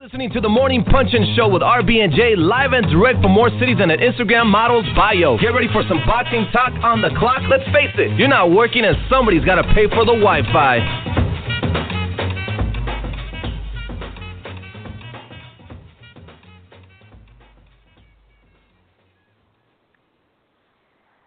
Listening to the Morning Punch-In Show with RB and Jae, live and direct from more cities than an Instagram model's bio. Get ready for some boxing talk on the clock. Let's face it, you're not working and somebody's got to pay for the Wi-Fi.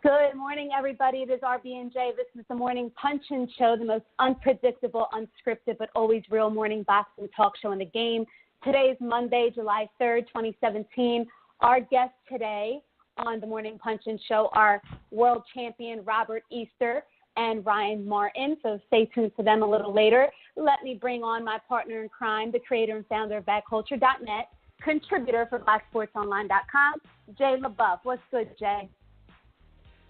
Good morning, everybody. It is RB and Jae. This is the Morning Punch-In Show, the most unpredictable, unscripted, but always real morning boxing talk show in the game. Today is Monday, July 3rd, 2017. Our guests today on the Morning Punch-In Show are world champion Robert Easter and Ryan Martin, so stay tuned for them a little later. Let me bring on my partner in crime, the creator and founder of BadCulture.net, contributor for BlackSportsOnline.com, Jay LeBeauf. What's good, Jay?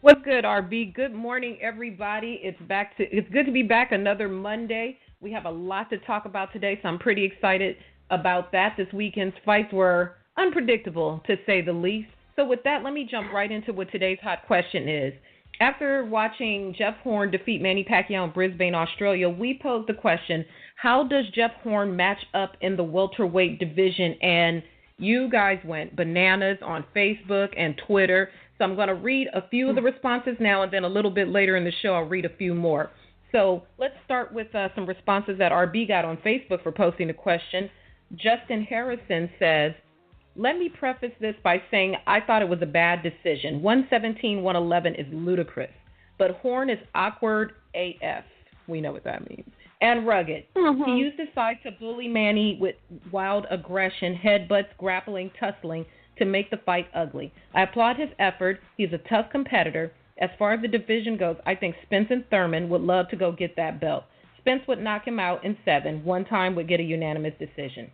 What's good, RB? Good morning, everybody. It's good to be back another Monday. We have a lot to talk about today, so I'm pretty excited about that. This weekend's fights were unpredictable, to say the least. So with that, let me jump right into what today's hot question is. After watching Jeff Horn defeat Manny Pacquiao in Brisbane, Australia, we posed the question, how does Jeff Horn match up in the welterweight division? And you guys went bananas on Facebook and Twitter. So I'm going to read a few of the responses now, and then a little bit later in the show, I'll read a few more. So let's start with some responses that RB got on Facebook for posting the question. Justin Harrison says, let me preface this by saying I thought it was a bad decision. 117-111 is ludicrous, but Horn is awkward AF. We know what that means. And rugged. Mm-hmm. He used his size to bully Manny with wild aggression, headbutts, grappling, tussling to make the fight ugly. I applaud his effort. He's a tough competitor. As far as the division goes, I think Spence and Thurman would love to go get that belt. Spence would knock him out in 7. One time would get a unanimous decision.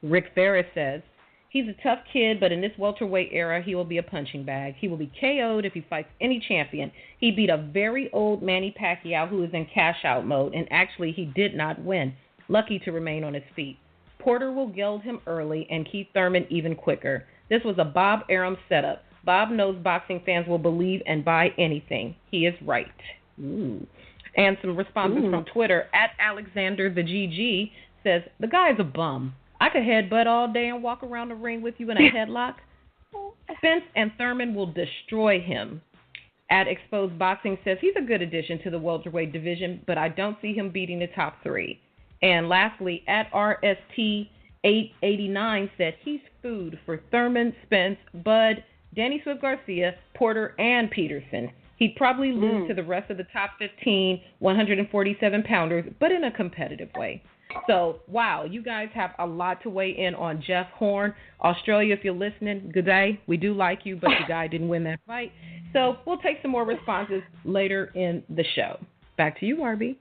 Rick Ferris says, he's a tough kid, but in this welterweight era, he will be a punching bag. He will be KO'd if he fights any champion. He beat a very old Manny Pacquiao who is in cash-out mode, and actually he did not win. Lucky to remain on his feet. Porter will gild him early and Keith Thurman even quicker. This was a Bob Arum setup. Bob knows boxing fans will believe and buy anything. He is right. Ooh. And some responses from Twitter. At Alexander the GG says, the guy's a bum. I could headbutt all day and walk around the ring with you in a headlock. Spence and Thurman will destroy him. At Exposed Boxing says, he's a good addition to the welterweight division, but I don't see him beating the top 3. And lastly, at RST889 said, he's food for Thurman, Spence, Bud, Danny Swift Garcia, Porter, and Peterson. He'd probably lose to the rest of the top 15 147-pounders, but in a competitive way. So, wow, you guys have a lot to weigh in on Jeff Horn. Australia, if you're listening, good day. We do like you, but the guy didn't win that fight. So we'll take some more responses later in the show. Back to you, RB.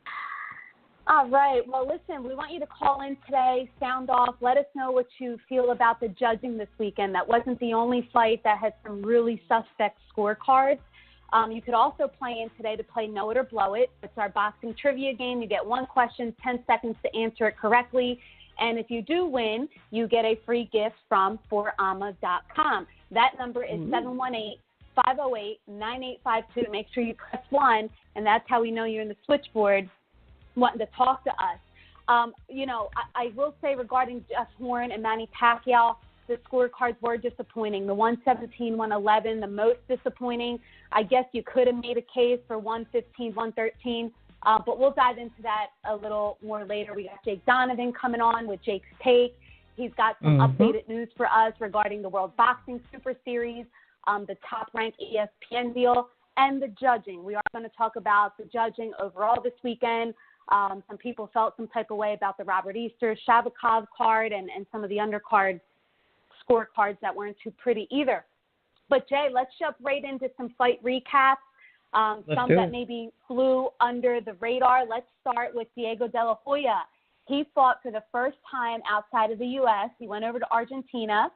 All right. Well, listen, we want you to call in today, sound off. Let us know what you feel about the judging this weekend. That wasn't the only fight that had some really suspect scorecards. You could also play in today to play Know It or Blow It. It's our boxing trivia game. You get one question, 10 seconds to answer it correctly. And if you do win, you get a free gift from forama.com. That number is 718-508-9852. Make sure you press 1, and that's how we know you're in the switchboard wanting to talk to us. I will say regarding Jeff Horn and Manny Pacquiao, the scorecards were disappointing. The 117-111, the most disappointing. I guess you could have made a case for 115-113, but we'll dive into that a little more later. We got Jake Donovan coming on with Jake's Take. He's got some updated news for us regarding the World Boxing Super Series, the Top Rank ESPN deal, and the judging. We are going to talk about the judging overall this weekend. Some people felt some type of way about the Robert Easter, Shafikov card, and some of the undercard scorecards that weren't too pretty either. But, Jay, let's jump right into some fight recaps, some that maybe flew under the radar. Let's start with Diego De La Hoya. He fought for the first time outside of the U.S. He went over to Argentina,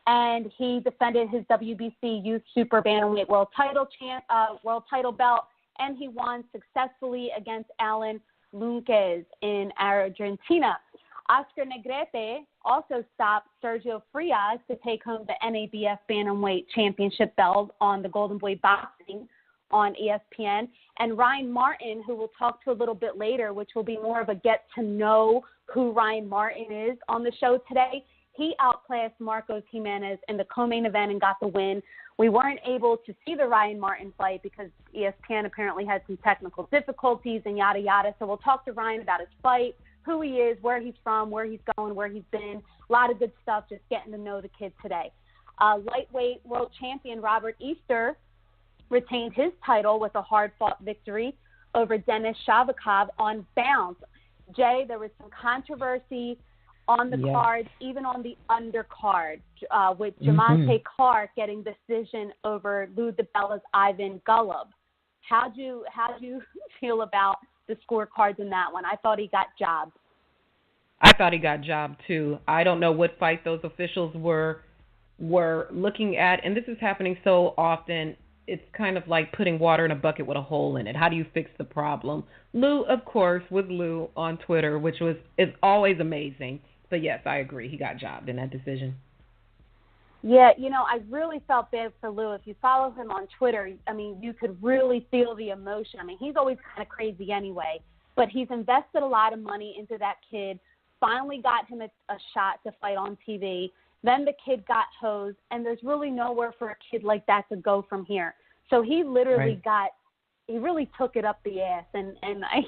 and he defended his WBC Youth Super Bantamweight World Title belt, and he won successfully against Alan Lunquez in Argentina. Oscar Negrete also stopped Sergio Frias to take home the NABF Bantamweight Championship belt on the Golden Boy Boxing on ESPN. And Ryan Martin, who we'll talk to a little bit later, which will be more of a get to know who Ryan Martin is on the show today, he outclassed Marcos Jimenez in the co-main event and got the win. We weren't able to see the Ryan Martin fight because ESPN apparently had some technical difficulties and yada, yada. So we'll talk to Ryan about his fight, who he is, where he's from, where he's going, where he's been. A lot of good stuff, just getting to know the kid today. Lightweight world champion Robert Easter retained his title with a hard-fought victory over Denis Shafikov on bounce. Jay, there was some controversy on the cards, even on the undercard, with Jamonte Clark getting decision over Lou DiBella's Ivan Gulub. How'd you feel about the scorecards in that one? I thought he got jobbed. I thought he got jobbed too. I don't know what fight those officials were looking at, and this is happening so often. It's kind of like putting water in a bucket with a hole in it. How do you fix the problem? Lou, of course, with Lou on Twitter, which is always amazing. But yes, I agree. He got jobbed in that decision. Yeah, I really felt bad for Lou. If you follow him on Twitter, I mean, you could really feel the emotion. I mean, he's always kind of crazy anyway, but he's invested a lot of money into that kid, finally got him a shot to fight on TV. Then the kid got hosed, and there's really nowhere for a kid like that to go from here. So he literally he really took it up the ass, and I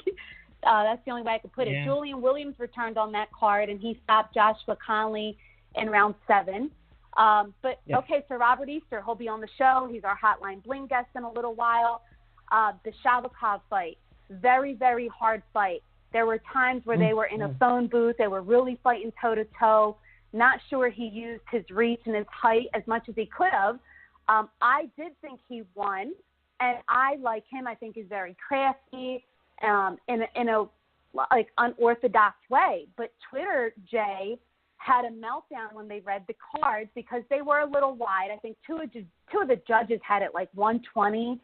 that's the only way I could put it. Yeah. Julian Williams returned on that card, and he stopped Joshua Conley in round 7. Okay, so Robert Easter, he'll be on the show. He's our Hotline Bling guest in a little while. The Shavikov fight, very, very hard fight. There were times where they were in a phone booth. They were really fighting toe-to-toe. Not sure he used his reach and his height as much as he could have. I did think he won, and I like him. I think he's very crafty in a like unorthodox way. But Twitter, Jay, had a meltdown when they read the cards because they were a little wide. I think two of the judges had it like 120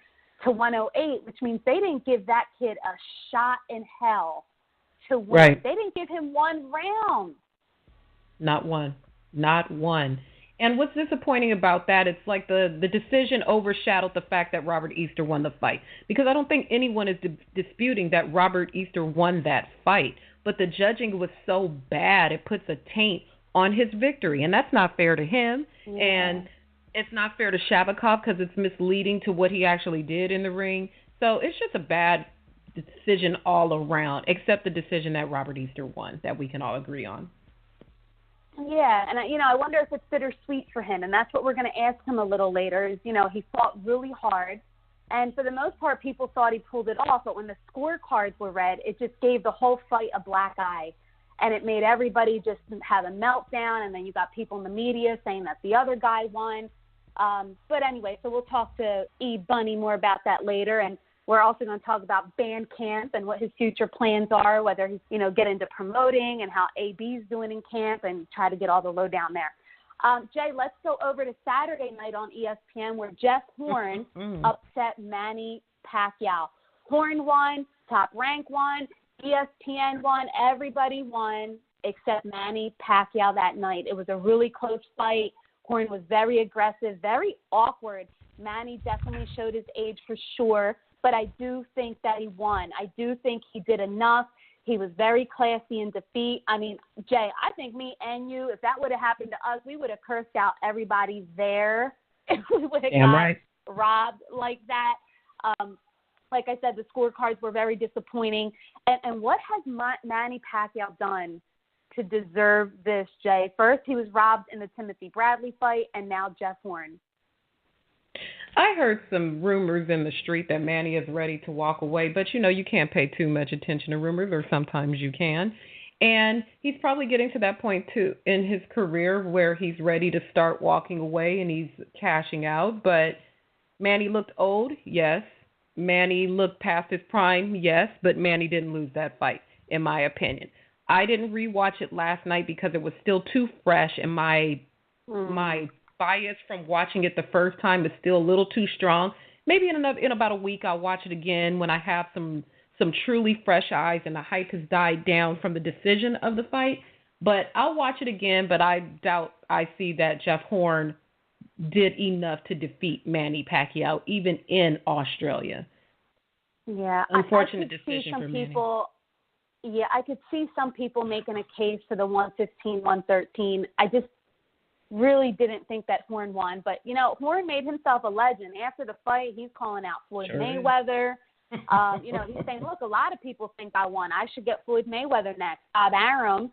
to 108, which means they didn't give that kid a shot in hell to win. Right. They didn't give him one round. Not one. And what's disappointing about that, it's like the decision overshadowed the fact that Robert Easter won the fight. Because I don't think anyone is disputing that Robert Easter won that fight. But the judging was so bad, it puts a taint on his victory. And that's not fair to him. Yeah. And it's not fair to Shavikov because it's misleading to what he actually did in the ring. So it's just a bad decision all around, except the decision that Robert Easter won, that we can all agree on. Yeah, and I wonder if it's bittersweet for him, and that's what we're going to ask him a little later. Is he fought really hard, and for the most part, people thought he pulled it off. But when the scorecards were read, it just gave the whole fight a black eye, and it made everybody just have a meltdown. And then you got people in the media saying that the other guy won. But anyway, so we'll talk to E. Bunny more about that later, and we're also going to talk about Bandcamp and what his future plans are, whether he's, get into promoting and how AB's doing in camp and try to get all the lowdown there. Jay, let's go over to Saturday night on ESPN where Jeff Horn upset Manny Pacquiao. Horn won, Top Rank won, ESPN won, everybody won except Manny Pacquiao that night. It was a really close fight. Horn was very aggressive, very awkward. Manny definitely showed his age for sure. But I do think that he won. I do think he did enough. He was very classy in defeat. I mean, Jay, I think me and you, if that would have happened to us, we would have cursed out everybody there if we would have got robbed like that. Like I said, the scorecards were very disappointing. And what has Manny Pacquiao done to deserve this, Jay? First, he was robbed in the Timothy Bradley fight, and now Jeff Horn. I heard some rumors in the street that Manny is ready to walk away, but you can't pay too much attention to rumors, or sometimes you can. And he's probably getting to that point too in his career where he's ready to start walking away and he's cashing out. But Manny looked old, yes. Manny looked past his prime, yes, but Manny didn't lose that fight, in my opinion. I didn't rewatch it last night because it was still too fresh, and my bias from watching it the first time is still a little too strong. Maybe in about a week I'll watch it again when I have some truly fresh eyes and the hype has died down from the decision of the fight. But I'll watch it again, but I doubt I see that Jeff Horn did enough to defeat Manny Pacquiao, even in Australia. Yeah, unfortunate I could decision see some for Manny. people. Yeah, I could see some people making a case for the 115, 113. I just really didn't think that Horn won. But, Horn made himself a legend. After the fight, he's calling out Floyd Mayweather. He's saying, look, a lot of people think I won. I should get Floyd Mayweather next. Bob Arum,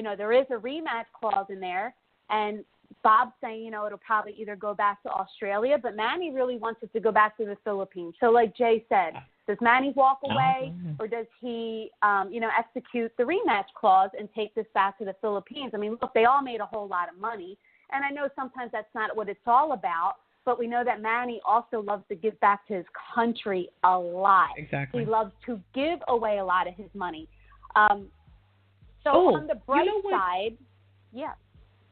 there is a rematch clause in there. And Bob's saying, it'll probably either go back to Australia, but Manny really wants it to go back to the Philippines. So like Jay said, does Manny walk away or does he, execute the rematch clause and take this back to the Philippines? I mean, look, they all made a whole lot of money. And I know sometimes that's not what it's all about, but we know that Manny also loves to give back to his country a lot. Exactly. He loves to give away a lot of his money. On the bright side, yeah.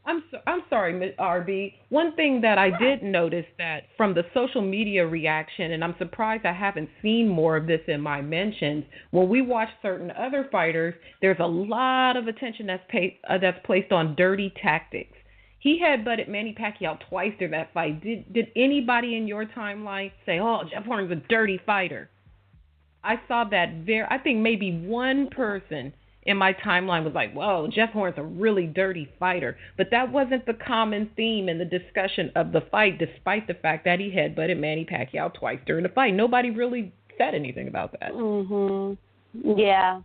I'm sorry, Ms. RB. One thing that I did notice that from the social media reaction, and I'm surprised I haven't seen more of this in my mentions, when we watch certain other fighters, there's a lot of attention that's placed on dirty tactics. He headbutted Manny Pacquiao twice during that fight. Did anybody in your timeline say, oh, Jeff Horn's a dirty fighter? I saw that I think maybe one person in my timeline was like, whoa, Jeff Horn's a really dirty fighter. But that wasn't the common theme in the discussion of the fight, despite the fact that he headbutted Manny Pacquiao twice during the fight. Nobody really said anything about that. Mm-hmm. Yeah.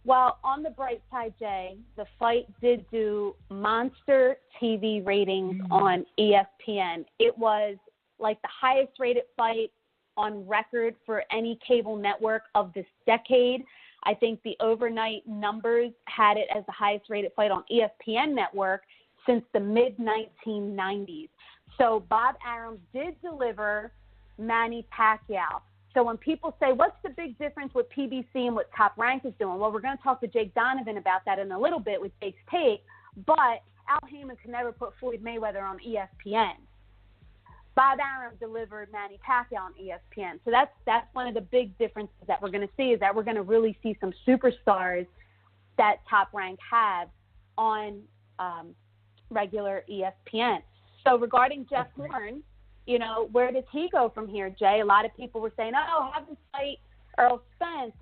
Well, on the bright side, Jay, the fight did do monster TV ratings on ESPN. It was like the highest rated fight on record for any cable network of this decade. I think the overnight numbers had it as the highest rated fight on ESPN network since the mid-1990s. So Bob Arum did deliver Manny Pacquiao. So when people say, what's the big difference with PBC and what Top Rank is doing? Well, we're going to talk to Jake Donovan about that in a little bit with Jake's take. But Al Heyman could never put Floyd Mayweather on ESPN. Bob Arum delivered Manny Pacquiao on ESPN. So that's one of the big differences that we're going to see, is that we're going to really see some superstars that Top Rank have on regular ESPN. So regarding Jeff Horn, where does he go from here, Jay? A lot of people were saying, have him fight Earl Spence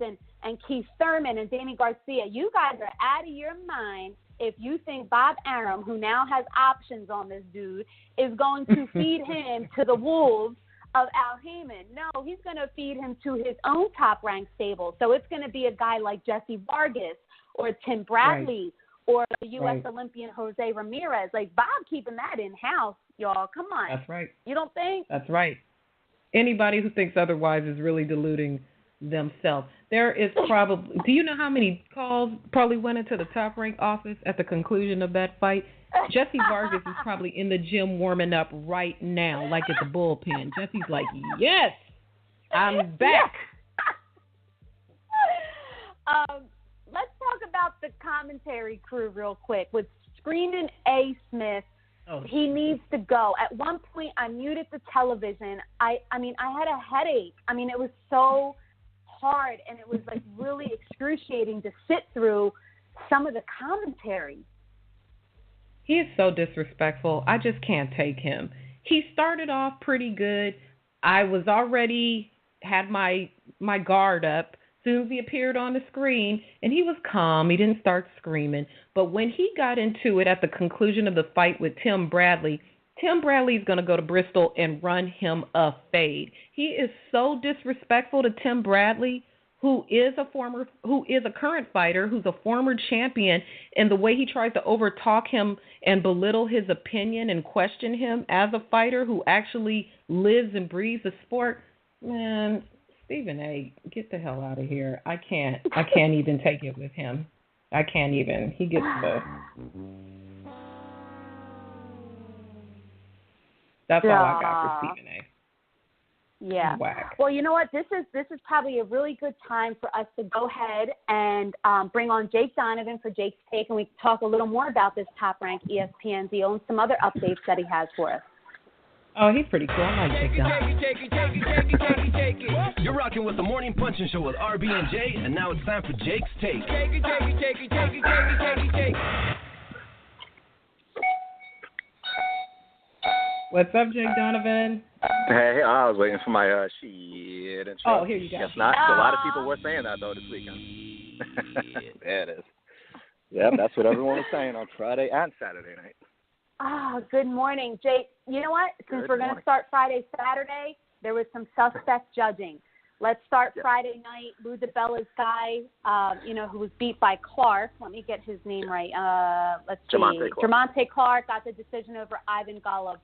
and Keith Thurman and Danny Garcia. You guys are out of your mind if you think Bob Arum, who now has options on this dude, is going to feed him to the wolves of Al Heyman. No, he's going to feed him to his own top-ranked stable. So it's going to be a guy like Jesse Vargas or Tim Bradley or the U.S. Olympian Jose Ramirez. Like, Bob keeping that in-house, y'all. Come on. That's right. You don't think? That's right. Anybody who thinks otherwise is really deluding themselves. There is probably, do you know how many calls probably went into the Top Rank office at the conclusion of that fight? Jesse Vargas is probably in the gym warming up right now, like at the bullpen. Jesse's like, yes, I'm back. Let's talk about the commentary crew real quick. With Screaming A. Smith, he needs to go. At one point, I muted the television. I mean, I had a headache. I mean, it was so hard, and it was like really excruciating to sit through some of the commentary. He is so disrespectful. I just can't take him. He started off pretty good. I was already had my guard up as soon as he appeared on the screen, and he was calm. He didn't start screaming. But when he got into it at the conclusion of the fight with Tim Bradley is going to go to Bristol and run him a fade. He is so disrespectful to Tim Bradley, who is a current fighter, who's a former champion, and the way he tries to overtalk him and belittle his opinion and question him as a fighter who actually lives and breathes the sport. Man, Stephen A., get the hell out of here. I can't even take it with him. I can't even. He gets the... That's all I got for Stephen A. Yeah. Whack. Well, you know what? This is probably a really good time for us to go ahead and bring on Jake Donovan for Jake's Take, and we can talk a little more about this Top Rank ESPN deal and some other updates that he has for us. Oh, he's pretty cool. I like Jake Donovan. You're rocking with the Morning Punching Show with RB and Jay, and now it's time for Jake's Take. What's up, Jake Donovan? Hey, I was waiting for my shit intro. Oh, here you go. Guess not. So a lot of people were saying that, though, this weekend. There it is. Yep, that's what everyone was saying on Friday and Saturday night. Good morning, Jake. You know what? Since we're going to start Friday, Saturday, there was some suspect judging. Let's start Friday night. Lou DiBella's guy, who was beat by Clark. Let me get his name right. Let's see. Jermonte Clark got the decision over Ivan Golub.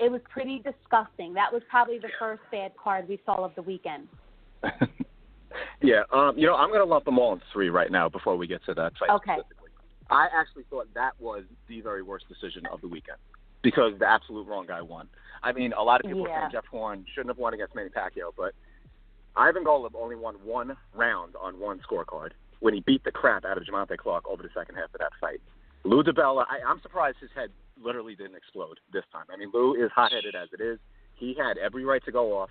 It was pretty disgusting. That was probably the first bad card we saw of the weekend. Yeah, I'm going to lump them all in three right now before we get to that fight specifically. I actually thought that was the very worst decision of the weekend because the absolute wrong guy won. I mean, a lot of people are saying Jeff Horn shouldn't have won against Manny Pacquiao, but Ivan Golub only won one round on one scorecard when he beat the crap out of Jermonte Clark over the second half of that fight. Lou DiBella, I'm surprised his head literally didn't explode this time. I mean, Lou is hot-headed as it is. He had every right to go off,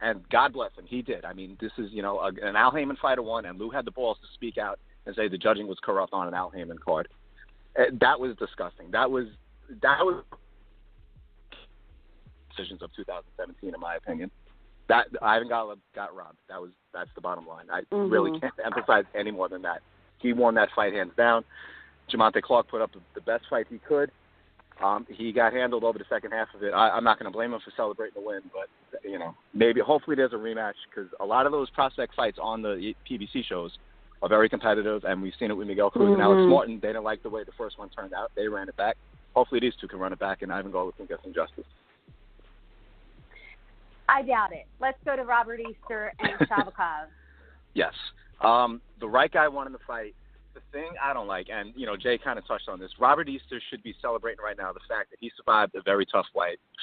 and God bless him, he did. I mean, this is, an Al Heyman fighter won, and Lou had the balls to speak out and say the judging was corrupt on an Al Heyman card. That was disgusting. That was decisions of 2017, in my opinion. That Ivan Golub got robbed. That's the bottom line. I really can't emphasize any more than that. He won that fight hands down. Jermonte Clark put up the best fight he could. He got handled over the second half of it. I'm not going to blame him for celebrating the win, but maybe hopefully there's a rematch because a lot of those prospect fights on the PBC shows are very competitive, and we've seen it with Miguel Cruz and Alex Morton. They didn't like the way the first one turned out. They ran it back. Hopefully these two can run it back, and Ivan Golub can get some justice. I doubt it. Let's go to Robert Easter and Shafikov. Yes. The right guy won in the fight. The thing I don't like, and, Jay kind of touched on this, Robert Easter should be celebrating right now the fact that he survived a very tough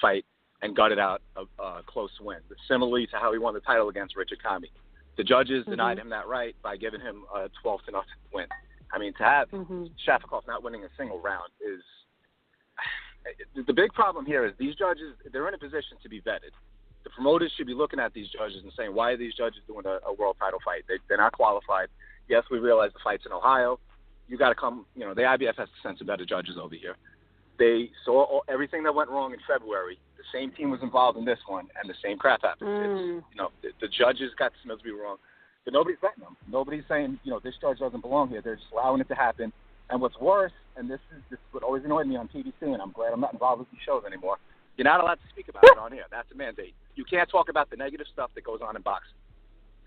fight and gutted out a close win, similarly to how he won the title against Richard Comey. The judges denied him that right by giving him a 12-0 win. I mean, to have Shafikov not winning a single round is – the big problem here is these judges, they're in a position to be vetted. The promoters should be looking at these judges and saying, why are these judges doing a world title fight? They're not qualified. Yes, we realize the fight's in Ohio. You got to come – the IBF has to send some better judges over here. They saw everything that went wrong in February. The same team was involved in this one, and the same crap happened. The judges got Smithsby wrong, but nobody's vetting them. Nobody's saying, this judge doesn't belong here. They're just allowing it to happen. And what's worse, and this is what always annoyed me on PBC, and I'm glad I'm not involved with these shows anymore, you're not allowed to speak about it on here. That's a mandate. You can't talk about the negative stuff that goes on in boxing.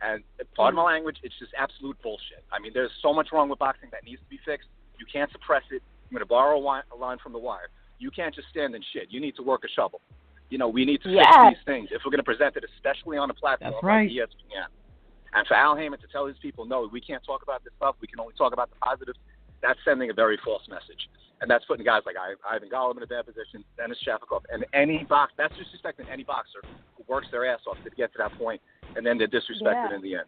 And pardon my language, it's just absolute bullshit. I mean, there's so much wrong with boxing that needs to be fixed. You can't suppress it. I'm going to borrow a line from The Wire. You can't just stand and shit. You need to work a shovel. We need to fix these things if we're going to present it, especially on a platform like ESPN. And for Al Heyman to tell his people, no, we can't talk about this stuff. We can only talk about the positives. That's sending a very false message. And that's putting guys like Ivan Golub in a bad position, Denis Shafikov, and that's disrespecting any boxer who works their ass off to get to that point, and then they're disrespected in the end.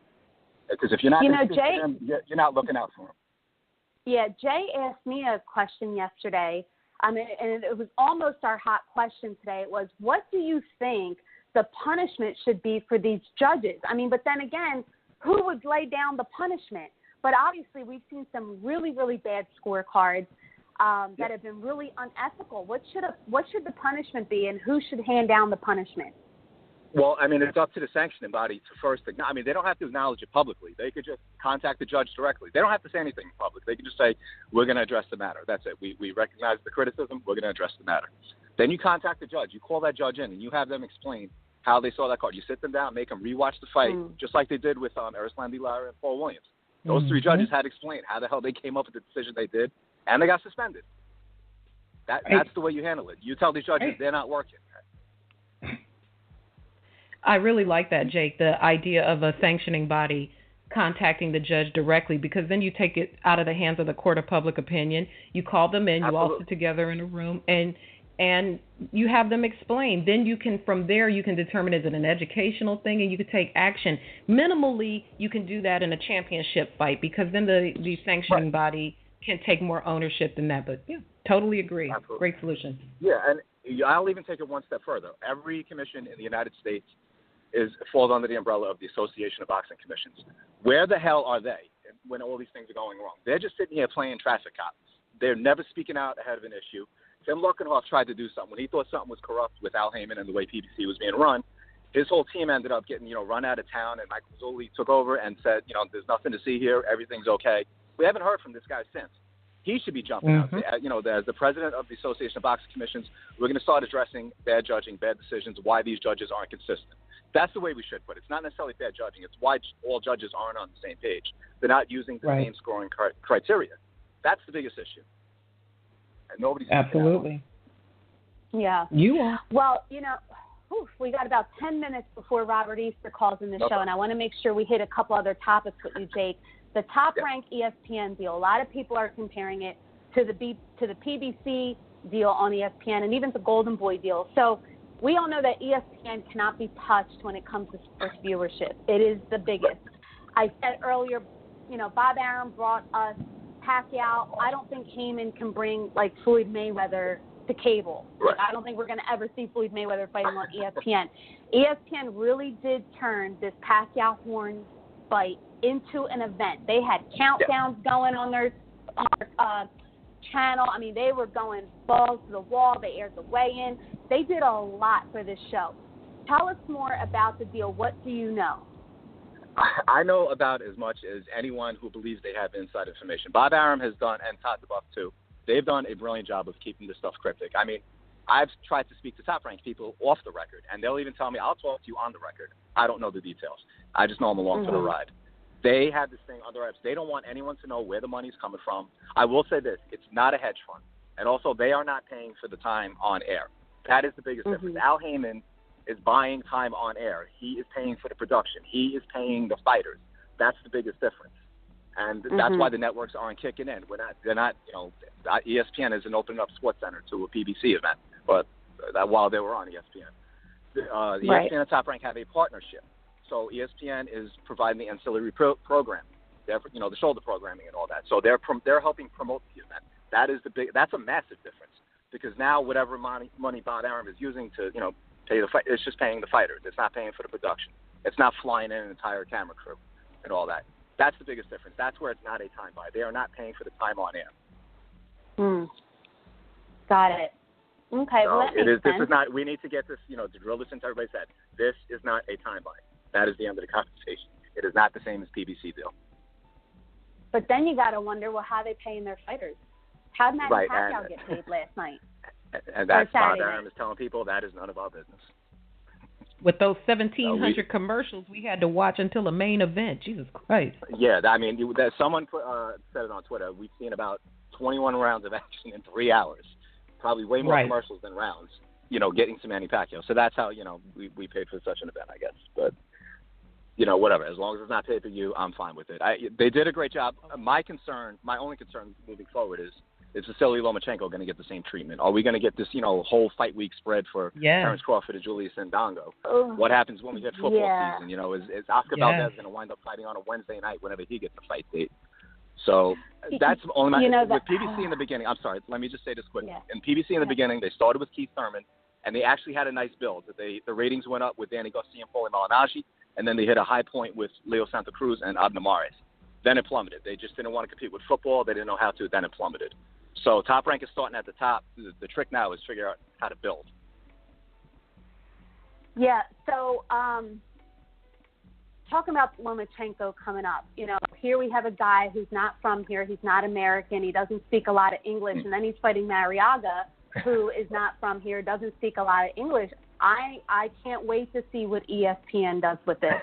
Because if you're not Jay, them, you're not looking out for them. Yeah, Jay asked me a question yesterday, and it was almost our hot question today. It was, what do you think the punishment should be for these judges? I mean, but then again, who would lay down the punishment? But obviously, we've seen some really, really bad scorecards that have been really unethical. What should the punishment be, and who should hand down the punishment? Well, I mean, it's up to the sanctioning body to first – I mean, they don't have to acknowledge it publicly. They could just contact the judge directly. They don't have to say anything in public. They can just say, we're going to address the matter. That's it. We recognize the criticism. We're going to address the matter. Then you contact the judge. You call that judge in, and you have them explain how they saw that card. You sit them down, make them rewatch the fight, just like they did with Erislan Lara and Paul Williams. Those three judges had explained how the hell they came up with the decision they did, and they got suspended. That's the way you handle it. You tell these judges they're not working. I really like that, Jake, the idea of a sanctioning body contacting the judge directly, because then you take it out of the hands of the court of public opinion. You call them in, you all sit together in a room, and you have them explain. Then you can, from there, you can determine, is it an educational thing, and you can take action. Minimally, you can do that in a championship fight, because then the sanctioning body can take more ownership than that. But, yeah, totally agree. Absolutely. Great solution. Yeah, and I'll even take it one step further. Every commission in the United States falls under the umbrella of the Association of Boxing Commissions. Where the hell are they when all these things are going wrong? They're just sitting here playing traffic cops. They're never speaking out ahead of an issue. Tim Luckenhoff tried to do something. When he thought something was corrupt with Al Heyman and the way PBC was being run, his whole team ended up getting, run out of town, and Michael Mazzulli took over and said, there's nothing to see here. Everything's okay. We haven't heard from this guy since. He should be jumping out. As the president of the Association of Boxing Commissions, we're going to start addressing bad judging, bad decisions, why these judges aren't consistent. That's the way we should put it. It's not necessarily bad judging. It's why all judges aren't on the same page. They're not using the same scoring criteria. That's the biggest issue. And nobody's absolutely. Yeah. You are. Well, we got about 10 minutes before Robert Easter calls in the show, and I want to make sure we hit a couple other topics with you, Jake. The top-ranked ESPN deal, a lot of people are comparing it to the PBC deal on ESPN and even the Golden Boy deal. So we all know that ESPN cannot be touched when it comes to sports viewership. It is the biggest. I said earlier, Bob Arum brought us Pacquiao. I don't think Heyman can bring, like, Floyd Mayweather to cable. Right. I don't think we're going to ever see Floyd Mayweather fighting on ESPN. ESPN really did turn this Pacquiao-Horn fight into an event. They had countdowns going on their channel. I mean, they were going balls to the wall. They aired the weigh-in. They did a lot for this show. Tell us more about the deal. What do you know? I know about as much as anyone who believes they have inside information. Bob Arum has done, and Todd DeBuff too, they've done a brilliant job of keeping this stuff cryptic. I mean, I've tried to speak to top-ranked people off the record, and they'll even tell me, I'll talk to you on the record. I don't know the details. I just know I'm along for the ride. They have this thing under wraps. They don't want anyone to know where the money's coming from. I will say this. It's not a hedge fund. And also, they are not paying for the time on air. That is the biggest difference. Al Heyman is buying time on air. He is paying for the production. He is paying the fighters. That's the biggest difference. And that's why the networks aren't kicking in. They're not, ESPN isn't opening up SportsCenter to a PBC event, but while they were on ESPN. ESPN and Top Rank have a partnership. So ESPN is providing the ancillary programming, the shoulder programming and all that. So they're helping promote the event. That's a massive difference, because now whatever money Bob Arum is using to pay the fight, it's just paying the fighters. It's not paying for the production. It's not flying in an entire camera crew and all that. That's the biggest difference. That's where it's not a time buy. They are not paying for the time on air. Got it. Okay, well, that makes sense. This is not. We need to get this. To drill this into everybody's head. This is not a time buy. That is the end of the conversation. It is not the same as PBC deal. But then you got to wonder, how are they paying their fighters? How did Manny Pacquiao get paid last night? And that's Bob Arum is telling people that is none of our business. With those 1,700 commercials we had to watch until the main event. Jesus Christ. Yeah, I mean, someone said it on Twitter. We've seen about 21 rounds of action in 3 hours. Probably way more commercials than rounds, getting to Manny Pacquiao. So that's how, we paid for such an event, I guess. But, whatever. As long as it's not pay-per-view, I'm fine with it. They did a great job. My only concern moving forward is Vasily Lomachenko going to get the same treatment? Are we going to get this, whole fight week spread for Terrence Crawford and Julius Ndongo? What happens when we hit football season? Is Oscar Valdez going to wind up fighting on a Wednesday night whenever he gets a fight date? So that's only with PBC in the beginning. I'm sorry, let me just say this quickly. Yeah. In PBC in the beginning, they started with Keith Thurman, and they actually had a nice build. The ratings went up with Danny Garcia and Paulie Malignaggi, and then they hit a high point with Leo Santa Cruz and Abner Mares. Then it plummeted. They just didn't want to compete with football. They didn't know how to. Then it plummeted. So Top Rank is starting at the top. The trick now is figure out how to build. Yeah, so talking about Lomachenko coming up, here we have a guy who's not from here. He's not American. He doesn't speak a lot of English. And then he's fighting Mariaga, who is not from here, doesn't speak a lot of English. I can't wait to see what ESPN does with this.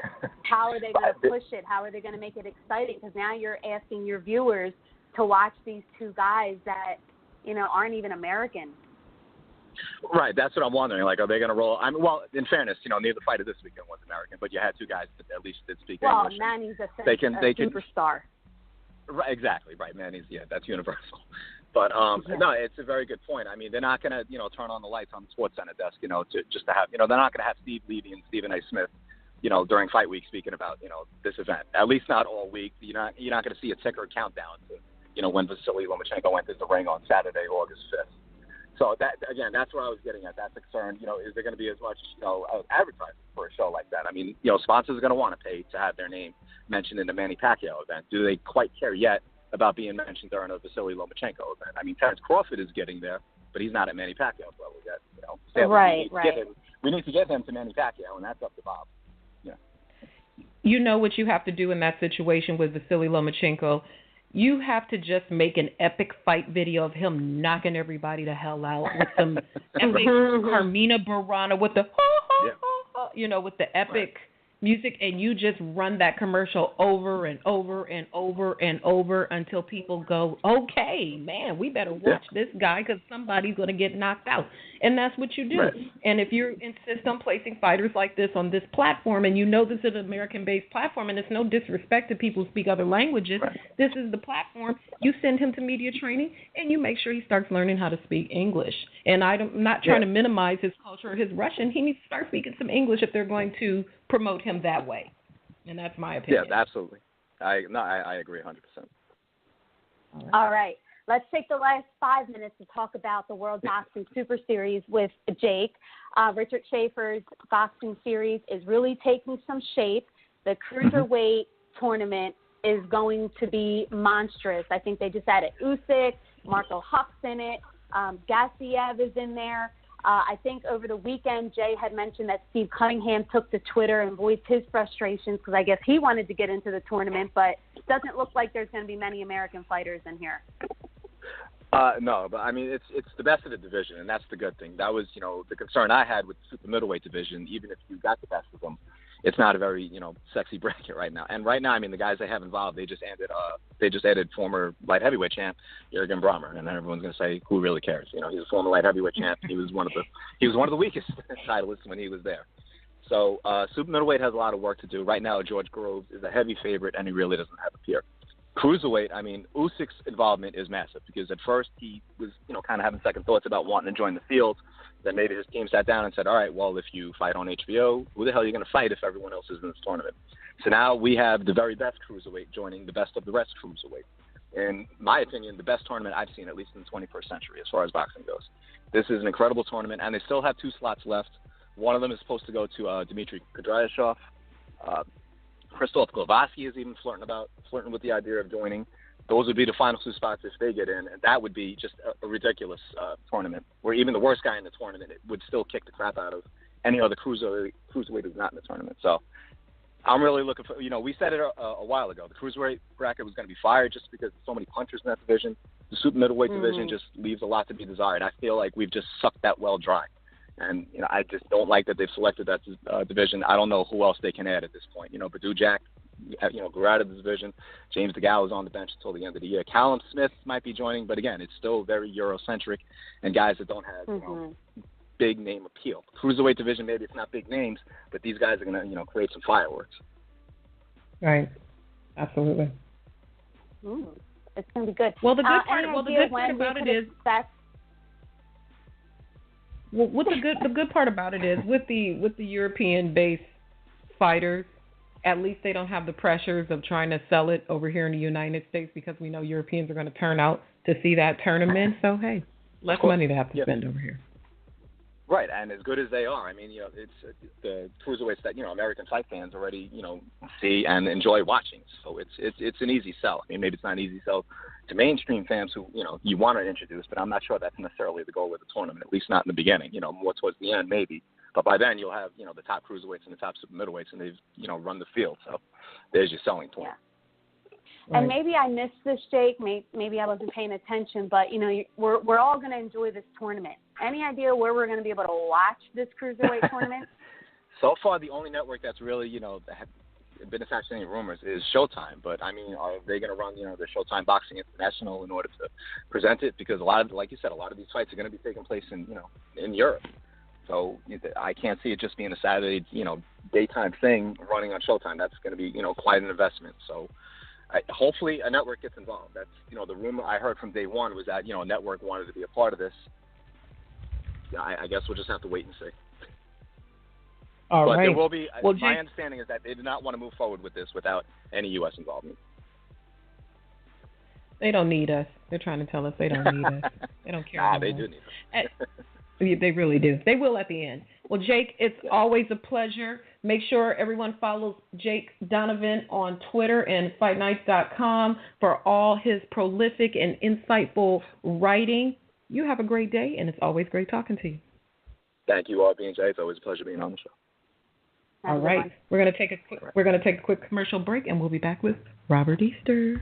How are they going to push it? How are they going to make it exciting? Because now you're asking your viewers to watch these two guys that, aren't even American. Right, that's what I'm wondering. Like, are they going to roll? I mean, well, in fairness, neither fighter this weekend was American, but you had two guys that at least did speak English. Well, Manny's a superstar. Right, exactly. Right, Manny's that's universal. But no, it's a very good point. I mean, they're not going to turn on the lights on the SportsCenter desk, to have they're not going to have Steve Levy and Stephen A. Smith, during fight week speaking about this event. At least not all week. You're not going to see a ticker countdown to when Vasily Lomachenko went into the ring on Saturday, August 5th. So that's where I was getting at. That concern, is there going to be as much, advertising for a show like that? I mean, sponsors are going to want to pay to have their name mentioned in the Manny Pacquiao event. Do they quite care yet? about being mentioned during a Vasily Lomachenko event. I mean, Terrence Crawford is getting there, but he's not at Manny Pacquiao's level yet. Sadly, right. We need to get him to Manny Pacquiao, and that's up to Bob. Yeah. You know what you have to do in that situation with Vasily Lomachenko? You have to just make an epic fight video of him knocking everybody the hell out with some epic Carmina Burana with the with the epic music, and you just run that commercial over and over and over and over until people go, okay, man, we better watch this guy because somebody's going to get knocked out. And that's what you do. Right. And if you insist on placing fighters like this on this platform, and you know this is an American-based platform, and it's no disrespect to people who speak other languages, this is the platform, you send him to media training, and you make sure he starts learning how to speak English. And I'm not trying to minimize his culture or his Russian. He needs to start speaking some English if they're going to promote him that way. And that's my opinion. Yeah, absolutely. I agree 100%. All right. Let's take the last 5 minutes to talk about the World Boxing Super Series with Jake. Richard Schaefer's boxing series is really taking some shape. The cruiserweight tournament is going to be monstrous. I think they just added Usyk, Marco Huck's in it, Gassiev is in there. I think over the weekend, Jay had mentioned that Steve Cunningham took to Twitter and voiced his frustrations because I guess he wanted to get into the tournament, but it doesn't look like there's going to be many American fighters in here. No, but I mean, it's the best of the division, and that's the good thing. That was, the concern I had with the super middleweight division. Even if you got the best of them, it's not a very, sexy bracket right now. And right now, I mean, the guys they have involved, they just added former light heavyweight champ Adrien Broner, and then everyone's going to say, who really cares? He's a former light heavyweight champ. He was one of the weakest titleists when he was there. So super middleweight has a lot of work to do. Right now, George Groves is a heavy favorite, and he really doesn't have a peer. Cruiserweight, I mean, Usyk's involvement is massive because at first he was, kind of having second thoughts about wanting to join the field. Then maybe his team sat down and said, all right, well, if you fight on HBO, who the hell are you going to fight if everyone else is in this tournament? So now we have the very best cruiserweight joining the best of the rest cruiserweight. In my opinion, the best tournament I've seen, at least in the 21st century, as far as boxing goes. This is an incredible tournament, and they still have 2 slots left. One of them is supposed to go to Dmitry Kudryashov. Krzysztof Glowacki is even flirting with the idea of joining. Those would be the final 2 spots if they get in, and that would be just a ridiculous tournament where even the worst guy in the tournament would still kick the crap out of any other cruiserweight who's not in the tournament. So I'm really looking for, we said it a while ago. The cruiserweight bracket was going to be fired just because there's so many punchers in that division. The super middleweight division just leaves a lot to be desired. I feel like we've just sucked that well dry. And, I just don't like that they've selected that division. I don't know who else they can add at this point. Badou Jack, grew out of the division. James DeGale is on the bench until the end of the year. Callum Smith might be joining, but again, it's still very Eurocentric and guys that don't have, big name appeal. Cruiserweight division, maybe it's not big names, but these guys are going to, create some fireworks. Right. Absolutely. It's going to be good. Well, the good part about it is the good part about it is with the European-based fighters, at least they don't have the pressures of trying to sell it over here in the United States because we know Europeans are going to turn out to see that tournament. So hey, less money to have to spend over here. Right, and as good as they are, I mean, it's the cruiserweights that American fight fans already see and enjoy watching. So it's an easy sell. I mean, maybe it's not an easy sell to mainstream fans who you want to introduce, but I'm not sure that's necessarily the goal with the tournament. At least not in the beginning. More towards the end maybe. But by then you'll have the top cruiserweights and the top super middleweights, and they've run the field. So there's your selling point. Yeah. And maybe I missed this, Jake. Maybe I wasn't paying attention, but we're all going to enjoy this tournament. Any idea where we're going to be able to watch this cruiserweight tournament? So far, the only network that's really been attached to any rumors is Showtime. But I mean, are they going to run the Showtime Boxing International in order to present it? Because like you said, a lot of these fights are going to be taking place in Europe. So I can't see it just being a Saturday daytime thing running on Showtime. That's going to be quite an investment. So. Hopefully a network gets involved. That's the rumor I heard from day one was that a network wanted to be a part of this. I guess we'll just have to wait and see. All right. There will be. Well, my understanding is that they did not want to move forward with this without any U.S. involvement. They don't need us. They're trying to tell us they don't need us. They don't care. They do need us. They really do. They will at the end. Well, Jake, it's always a pleasure. Make sure everyone follows Jake Donovan on Twitter and FightNights.com for all his prolific and insightful writing. You have a great day, and it's always great talking to you. Thank you, RB and Jae. It's always a pleasure being on the show. All right, we're going to take a quick commercial break, and we'll be back with Robert Easter.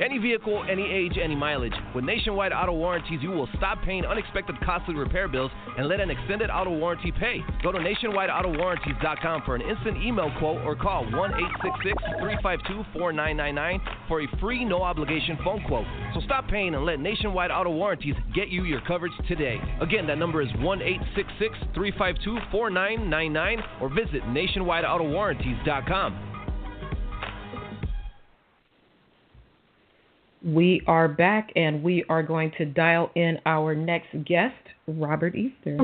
Any vehicle, any age, any mileage. With Nationwide Auto Warranties, you will stop paying unexpected costly repair bills and let an extended auto warranty pay. Go to nationwideautowarranties.com for an instant email quote or call 1-866-352-4999 for a free, no-obligation phone quote. So stop paying and let Nationwide Auto Warranties get you your coverage today. Again, that number is 1-866-352-4999 or visit nationwideautowarranties.com. We are back, and we are going to dial in our next guest, Robert Easter.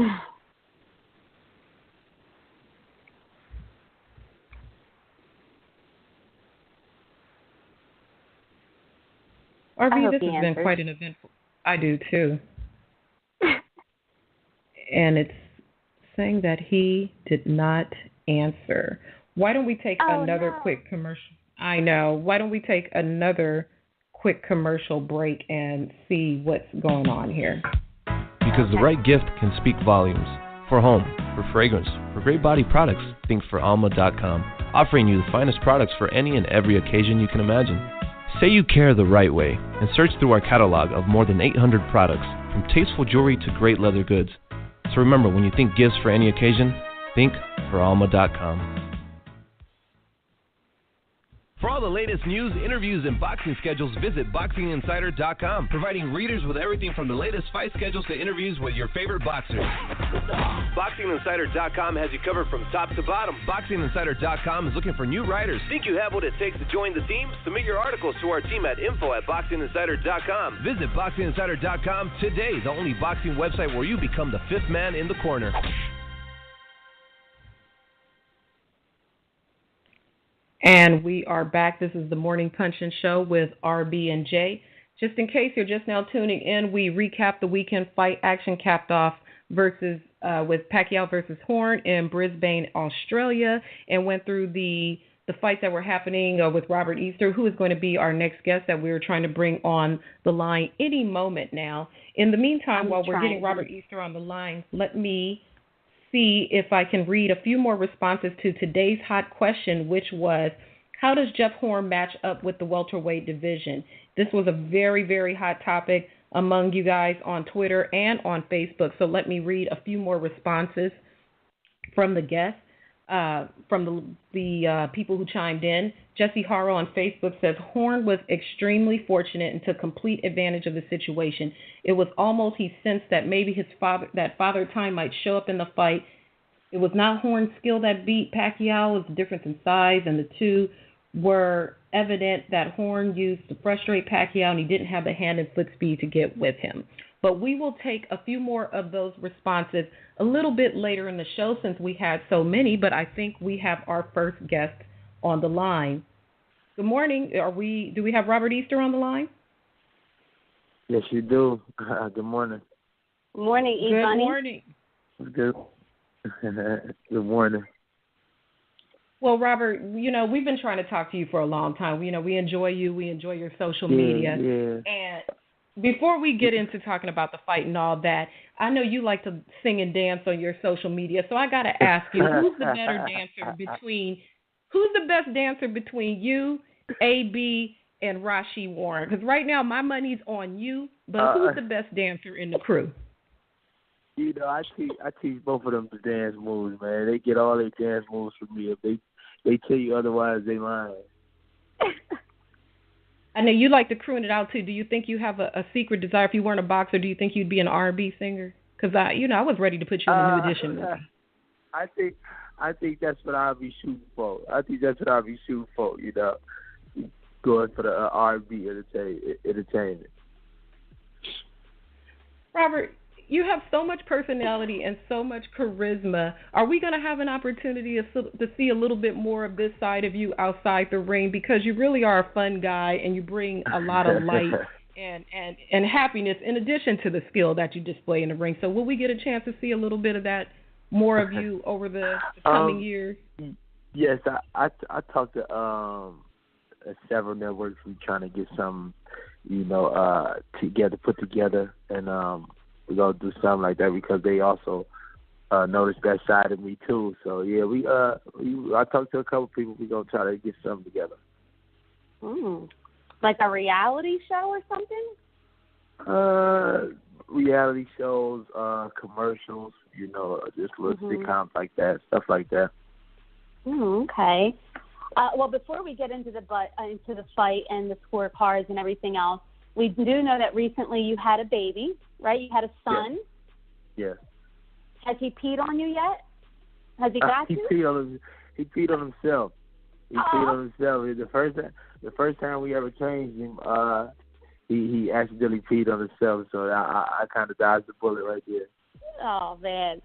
RB, this has been quite an eventful. I do too. And it's saying that he did not answer. Why don't we take another quick commercial? I know. Why don't we take another quick commercial break and see what's going on here? Because the right gift can speak volumes. For home, for fragrance, for great body products, think for Alma.com, offering you the finest products for any and every occasion you can imagine. Say you care the right way and search through our catalog of more than 800 products, from tasteful jewelry to great leather goods. So remember, when you think gifts for any occasion, think for Alma.com. For all the latest news, interviews, and boxing schedules, visit BoxingInsider.com, providing readers with everything from the latest fight schedules to interviews with your favorite boxers. BoxingInsider.com has you covered from top to bottom. BoxingInsider.com is looking for new writers. Think you have what it takes to join the team? Submit your articles to our team at info@BoxingInsider.com. Visit BoxingInsider.com today, the only boxing website where you become the fifth man in the corner. And we are back. This is the Morning Punch-In Show with RB and Jae. Just in case you're just now tuning in, we recap the weekend fight action capped off with Pacquaio versus Horn in Brisbane, Australia, and went through the fights that were happening with Robert Easter, who is going to be our next guest that we were trying to bring on the line any moment now. In the meantime, while we're getting Robert Easter on the line, let me see if I can read a few more responses to today's hot question, which was, how does Jeff Horn match up with the welterweight division? This was a very, very hot topic among you guys on Twitter and on Facebook. So let me read a few more responses from the guests, from the people who chimed in. Jesse Harrow on Facebook says, Horn was extremely fortunate and took complete advantage of the situation. It was almost he sensed that maybe father time might show up in the fight. It was not Horn's skill that beat Pacquiao. It was the difference in size, and the two were evident that Horn used to frustrate Pacquiao, and he didn't have the hand and foot speed to get with him. But we will take a few more of those responses a little bit later in the show since we had so many, but I think we have our first guest on the line. Good morning. Do we have Robert Easter on the line? Yes, you do. Good morning. Good morning, Good morning. Good. Good morning. Well, Robert, we've been trying to talk to you for a long time. We enjoy you. We enjoy your social media. Yeah. And before we get into talking about the fight and all that, I know you like to sing and dance on your social media, so I got to ask you, who's the best dancer between you, AB, and Rau'shee Warren? Because right now my money's on you, but who's the best dancer in the crew? I teach both of them the dance moves, man. They get all their dance moves from me. If they tell you otherwise, they lying. I know you like to croon it out too. Do you think you have a secret desire? If you weren't a boxer, do you think you'd be an R&B singer? Because I was ready to put you in the New Edition movie. I think that's what I'll be shooting for. Going for the R&B entertainment. Robert, you have so much personality and so much charisma. Are we going to have an opportunity to see a little bit more of this side of you outside the ring? Because you really are a fun guy and you bring a lot of light and happiness in addition to the skill that you display in the ring. So will we get a chance to see a little bit of that, more of you over the coming years? Yes, I talked to several networks. We're trying to get some, put together, and we're gonna do something like that because they also noticed that side of me too. So yeah, I talked to a couple people. We're gonna try to get something together. Like a reality show or something? Reality shows, commercials, just little sitcoms like that, stuff like that. Okay. Well, before we get into the fight and the scorecards and everything else, we do know that recently you had a baby, right? You had a son. Yes. Has he peed on you yet? Has he got you? He peed on himself. He peed on himself. The first time we ever changed him, he accidentally peed on himself. So I kind of dodged the bullet right there. Oh man!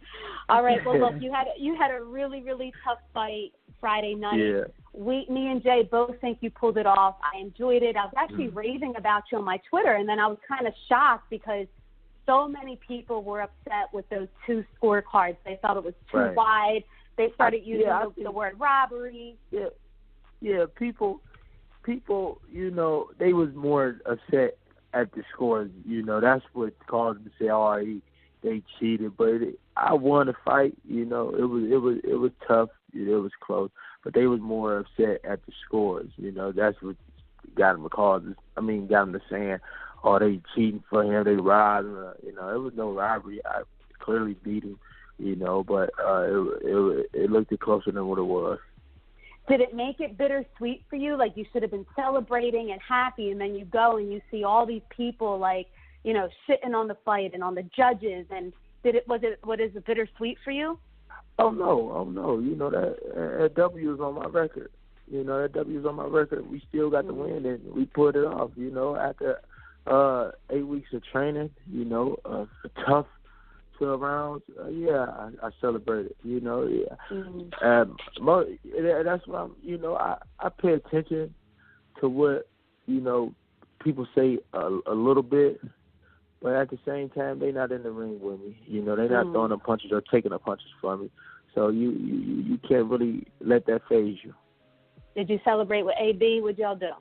All right. Well, look, you had a really, really tough fight Friday night. Yeah. Me and Jay both think you pulled it off. I enjoyed it. I was actually raving about you on my Twitter, and then I was kind of shocked because so many people were upset with those two scorecards. They thought it was too wide. They started using the word robbery. Yeah. People, they was more upset at the scores. That's what caused them to say, "Oh, they cheated." But I won the fight. It was tough. It was close. But they was more upset at the scores. That's what got them got them to saying, "Oh, they cheating for him. They robbed him." It was no robbery. I clearly beat him. But it looked closer than what it was. Did it make it bittersweet for you? Like you should have been celebrating and happy, and then you go and you see all these people shitting on the fight and on the judges. And was it bittersweet for you? Oh no. That W is on my record. That W is on my record. We still got the win, and we pulled it off. After 8 weeks of training, a tough 12 rounds. I celebrated. That's why I pay attention to what people say a little bit, but at the same time they not in the ring with me. They're not throwing the punches or taking the punches from me. So you can't really let that phase you. Did you celebrate with AB? What'd y'all do?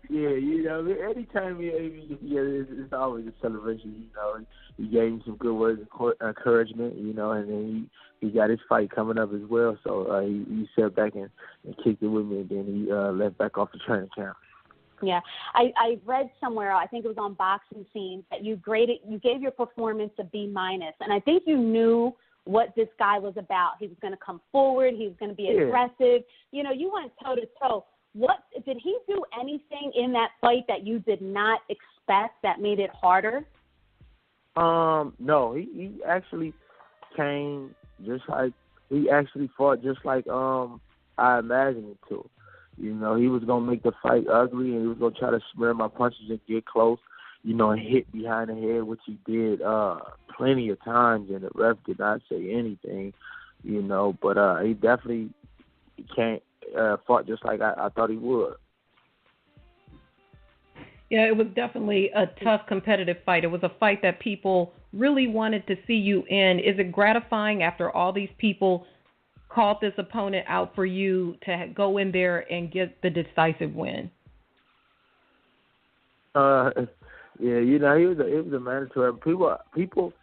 Yeah, anytime we AB get together, it's always a celebration. He gave him some good words of encouragement, and then he got his fight coming up as well. So he sat back and kicked it with me, and then he left back off the training camp. Yeah, I read somewhere, I think it was on Boxing Scene, that you gave your performance a B-, and I think you knew what this guy was about. He was going to come forward. He was going to be aggressive. You went toe-to-toe. What did he do anything in that fight that you did not expect that made it harder? No, he actually came fought just like I imagined him to. He was gonna make the fight ugly, and he was gonna try to smear my punches and get close, and hit behind the head, which he did plenty of times, and the ref did not say anything, but he definitely fought just like I thought he would. Yeah, it was definitely a tough competitive fight. It was a fight that people really wanted to see you in. Is it gratifying after all these people called this opponent out for you to go in there and get the decisive win? Yeah, it was a mandatory. People,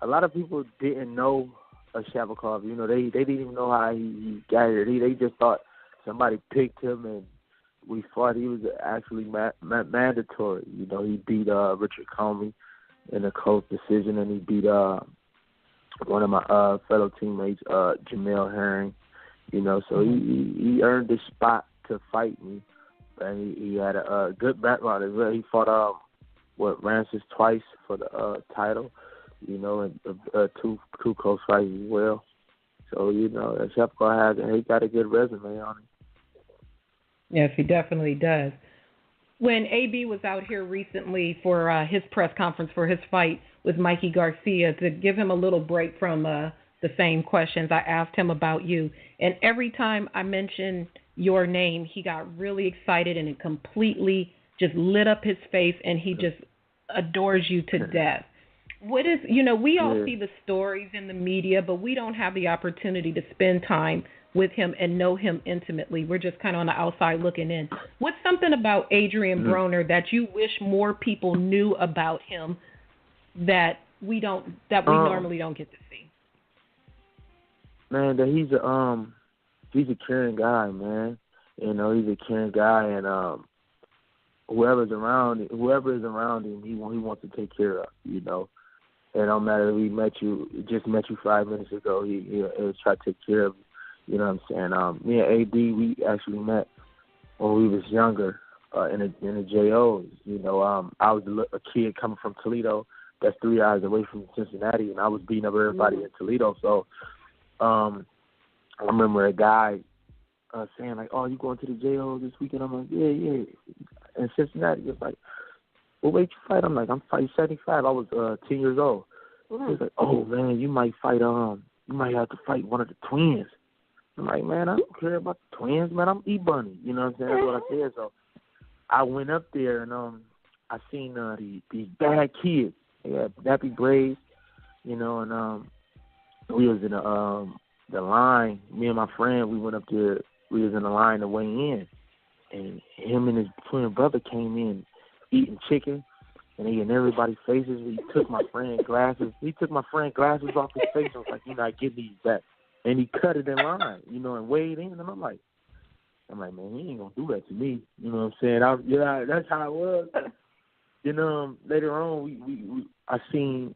a lot of people didn't know Shafikov. They didn't even know how he got here. They just thought somebody picked him and we fought. He was actually mandatory. He beat Richard Comey in a close decision, and he beat one of my fellow teammates, Jermell Charlo. So he earned this spot to fight me, and he had a good background as well. He fought Rancis twice for the title, and two close fights as well. So Shafikov he got a good resume on him. Yes, he definitely does. When AB was out here recently for his press conference for his fight with Mikey Garcia, to give him a little break from the same questions, I asked him about you. And every time I mentioned your name, he got really excited and it completely just lit up his face, and he just adores you to death. What is, we all see the stories in the media, but we don't have the opportunity to spend time with him and know him intimately. We're just kind of on the outside looking in. What's something about Adrien Broner that you wish more people knew about him that we normally don't get to see? Man, that he's a caring guy, man. He's a caring guy, and whoever is around him, he wants to take care of. It don't matter if just met you 5 minutes ago. He'll try to take care of you. You know what I'm saying? Me and AD, we actually met when we was younger in the JOs. I was a kid coming from Toledo. That's 3 hours away from Cincinnati, and I was beating up everybody in Toledo. So I remember a guy saying, like, oh, you going to the JOs this weekend? I'm like, yeah. In Cincinnati, he was like, what weight you fight? I'm like, I'm fighting 75. I was 10 years old. He was like, oh, man, you might have to fight one of the twins. I'm like, man, I don't care about the twins, man. I'm E-Bunny. You know what I'm saying? That's what I said. So I went up there, and I seen these bad kids. They had nappy braids, and we was in the line. Me and my friend, we went up there. We was in the line to weigh in. And him and his twin brother came in eating chicken, and he in everybody's faces. He took my friend's glasses. Off his face. I was like, you're not getting these back. And he cut it in line, and weighed in. And I'm like, man, he ain't gonna do that to me. You know what I'm saying? That's how it was. Later on, I seen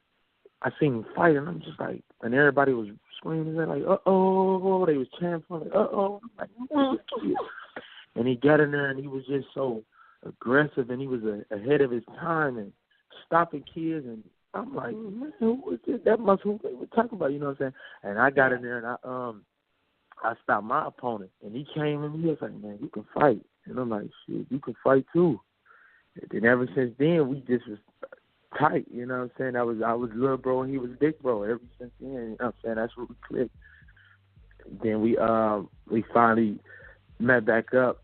him fight, and I'm just like, and everybody was screaming, they're like, uh-oh, they was chanting for like, uh-oh. I'm like, and he got in there, and he was just so aggressive, and he was ahead of his time and stopping kids, and I'm like, man, who was this? That must who they were talking about, you know what I'm saying? And I got in there, and I stopped my opponent, and he came and he was like, man, you can fight. And I'm like, shit, you can fight too. And then ever since then, we just was tight, you know what I'm saying? I was little bro, and he was big bro. Ever since then, you know what I'm saying? That's what we clicked. Then we finally met back up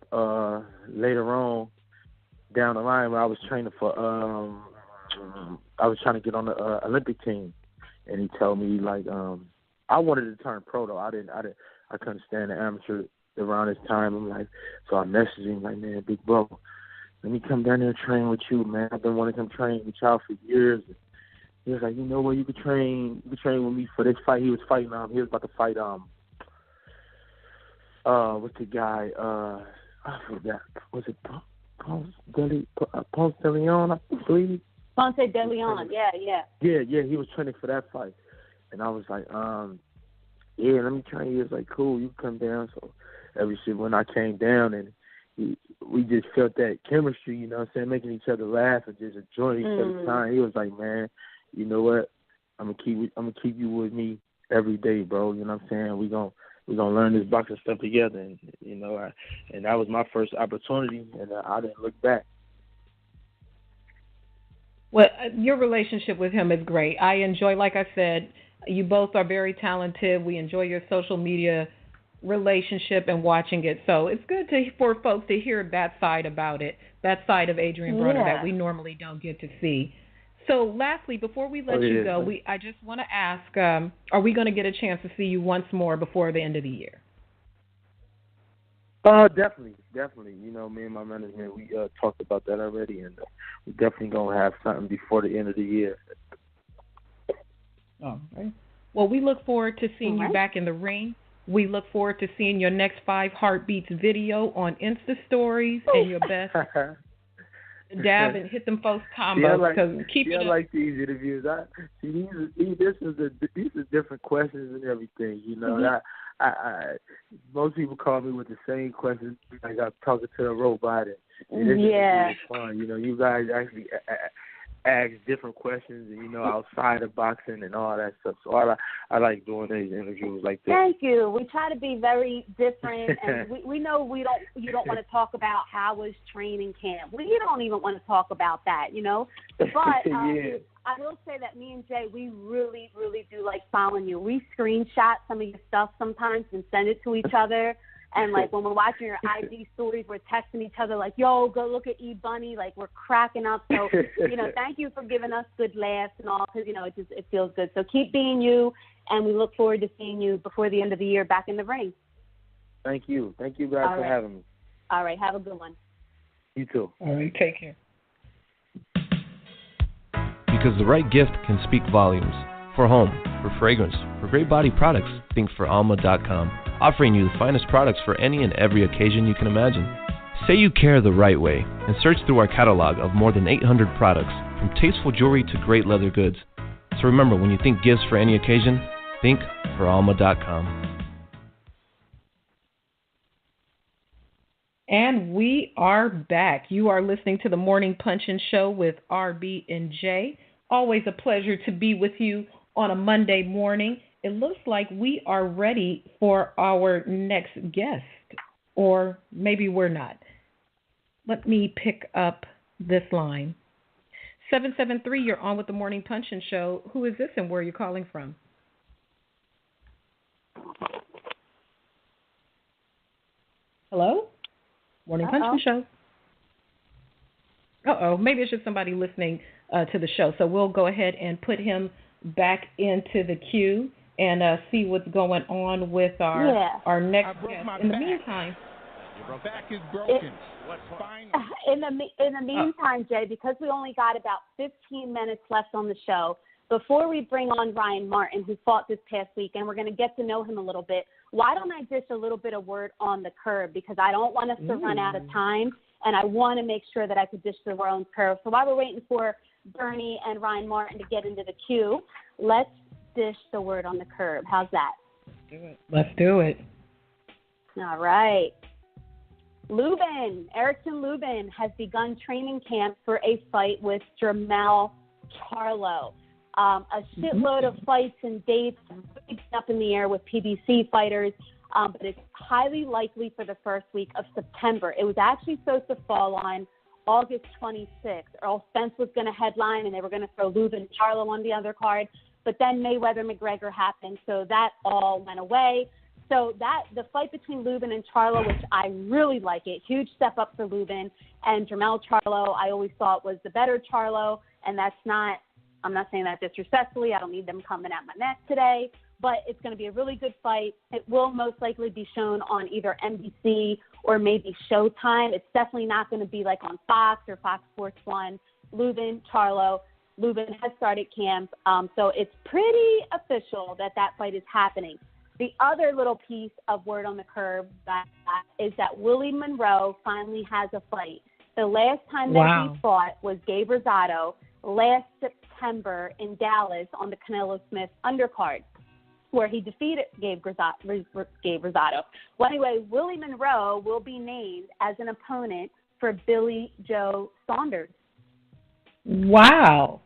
later on down the line when I was training for I was trying to get on the Olympic team, and he told me like I wanted to turn pro though. I couldn't stand the amateur around this time. I'm like, so I messaged him like, man, big bro, let me come down there and train with you, man. I've been wanting to come train with y'all for years. And he was like, you know what, you could train with me for this fight. He was fighting he was about to fight what's the guy, I forgot, was it Ponce de Leon, I believe? Ponce de Leon, yeah. Yeah, he was training for that fight. And I was like, yeah, let me train you. He was like, cool, you come down. So when I came down, and we just felt that chemistry, you know what I'm saying, making each other laugh and just enjoying each other's time. He was like, man, you know what, I'm gonna keep you with me every day, bro. You know what I'm saying? We're gonna learn this boxing stuff together, and and that was my first opportunity, and I didn't look back. Well, your relationship with him is great. I enjoy, like I said, you both are very talented. We enjoy your social media relationship and watching it. So it's good for folks to hear that side about it, that side of Adrien Broner that we normally don't get to see. So lastly, before we let you go, I just want to ask, are we going to get a chance to see you once more before the end of the year? Definitely. Me and my management, we talked about that already, and we're definitely going to have something before the end of the year. All right. Well, we look forward to seeing you back in the ring. We look forward to seeing your next 5 Heartbeats video on Insta Stories and your best dab and hit them folks combos. Keep it up. I like these interviews. These are different questions and everything. Most people call me with the same questions. Like I'm talking to a robot, and this is fun. You guys actually ask different questions, and outside of boxing and all that stuff. So I like doing these interviews like this. Thank you. We try to be very different, and we know you don't want to talk about how was training camp. We don't even want to talk about that, But I will say that me and Jay, we really, really do like following you. We screenshot some of your stuff sometimes and send it to each other. And, like, when we're watching your IG stories, we're texting each other like, yo, go look at E-Bunny. Like, we're cracking up. So, thank you for giving us good laughs and all because, it feels good. So keep being you, and we look forward to seeing you before the end of the year back in the ring. Thank you. Thank you guys for having me. All right. Have a good one. You too. All right. Take care. Because the right gift can speak volumes. For home, for fragrance, for great body products, think for Alma.com, offering you the finest products for any and every occasion you can imagine. Say you care the right way and search through our catalog of more than 800 products, from tasteful jewelry to great leather goods. So remember, when you think gifts for any occasion, think for Alma.com. And we are back. You are listening to the Morning Punchin' Show with RB and Jae. Always a pleasure to be with you on a Monday morning. It looks like we are ready for our next guest, or maybe we're not. Let me pick up this line. 773, you're on with the Morning Punchin' Show. Who is this and where are you calling from? Hello? Morning Punchin' Show. Maybe it's just somebody listening to the show. So we'll go ahead and put him back into the queue and see what's going on with our next guest. In the meantime, your back is broken. In the meantime, Jay, because we only got about 15 minutes left on the show, before we bring on Ryan Martin, who fought this past week, and we're going to get to know him a little bit, why don't I dish a little bit of word on the curb, because I don't want us to run out of time, and I want to make sure that I could dish the word on the curb. So while we're waiting for Bernie and Ryan Martin to get into the queue, let's dish the word on the curb. How's that? Let's do it. All right. Erickson Lubin has begun training camp for a fight with Jermell Charlo. A shitload of fights and dates up in the air with PBC fighters, but it's highly likely for the first week of September. It was actually supposed to fall on August 26th. Earl Spence was going to headline, and they were going to throw Lubin Charlo on the other card, but then Mayweather-McGregor happened, so that all went away. So the fight between Lubin and Charlo, which I really like it, huge step up for Lubin, and Jermell Charlo, I always thought was the better Charlo, and I'm not saying that disrespectfully. I don't need them coming at my neck today, but it's going to be a really good fight. It will most likely be shown on either NBC or maybe Showtime. It's definitely not going to be like on Fox or Fox Sports 1. Lubin, Charlo. Lubin has started camp, so it's pretty official that fight is happening. The other little piece of word on the curb is that Willie Monroe finally has a fight. The last time that he fought was Gabe Rosado last September in Dallas on the Canelo Smith undercard, where he defeated Gabe Rosado. Well, anyway, Willie Monroe will be named as an opponent for Billy Joe Saunders. Wow.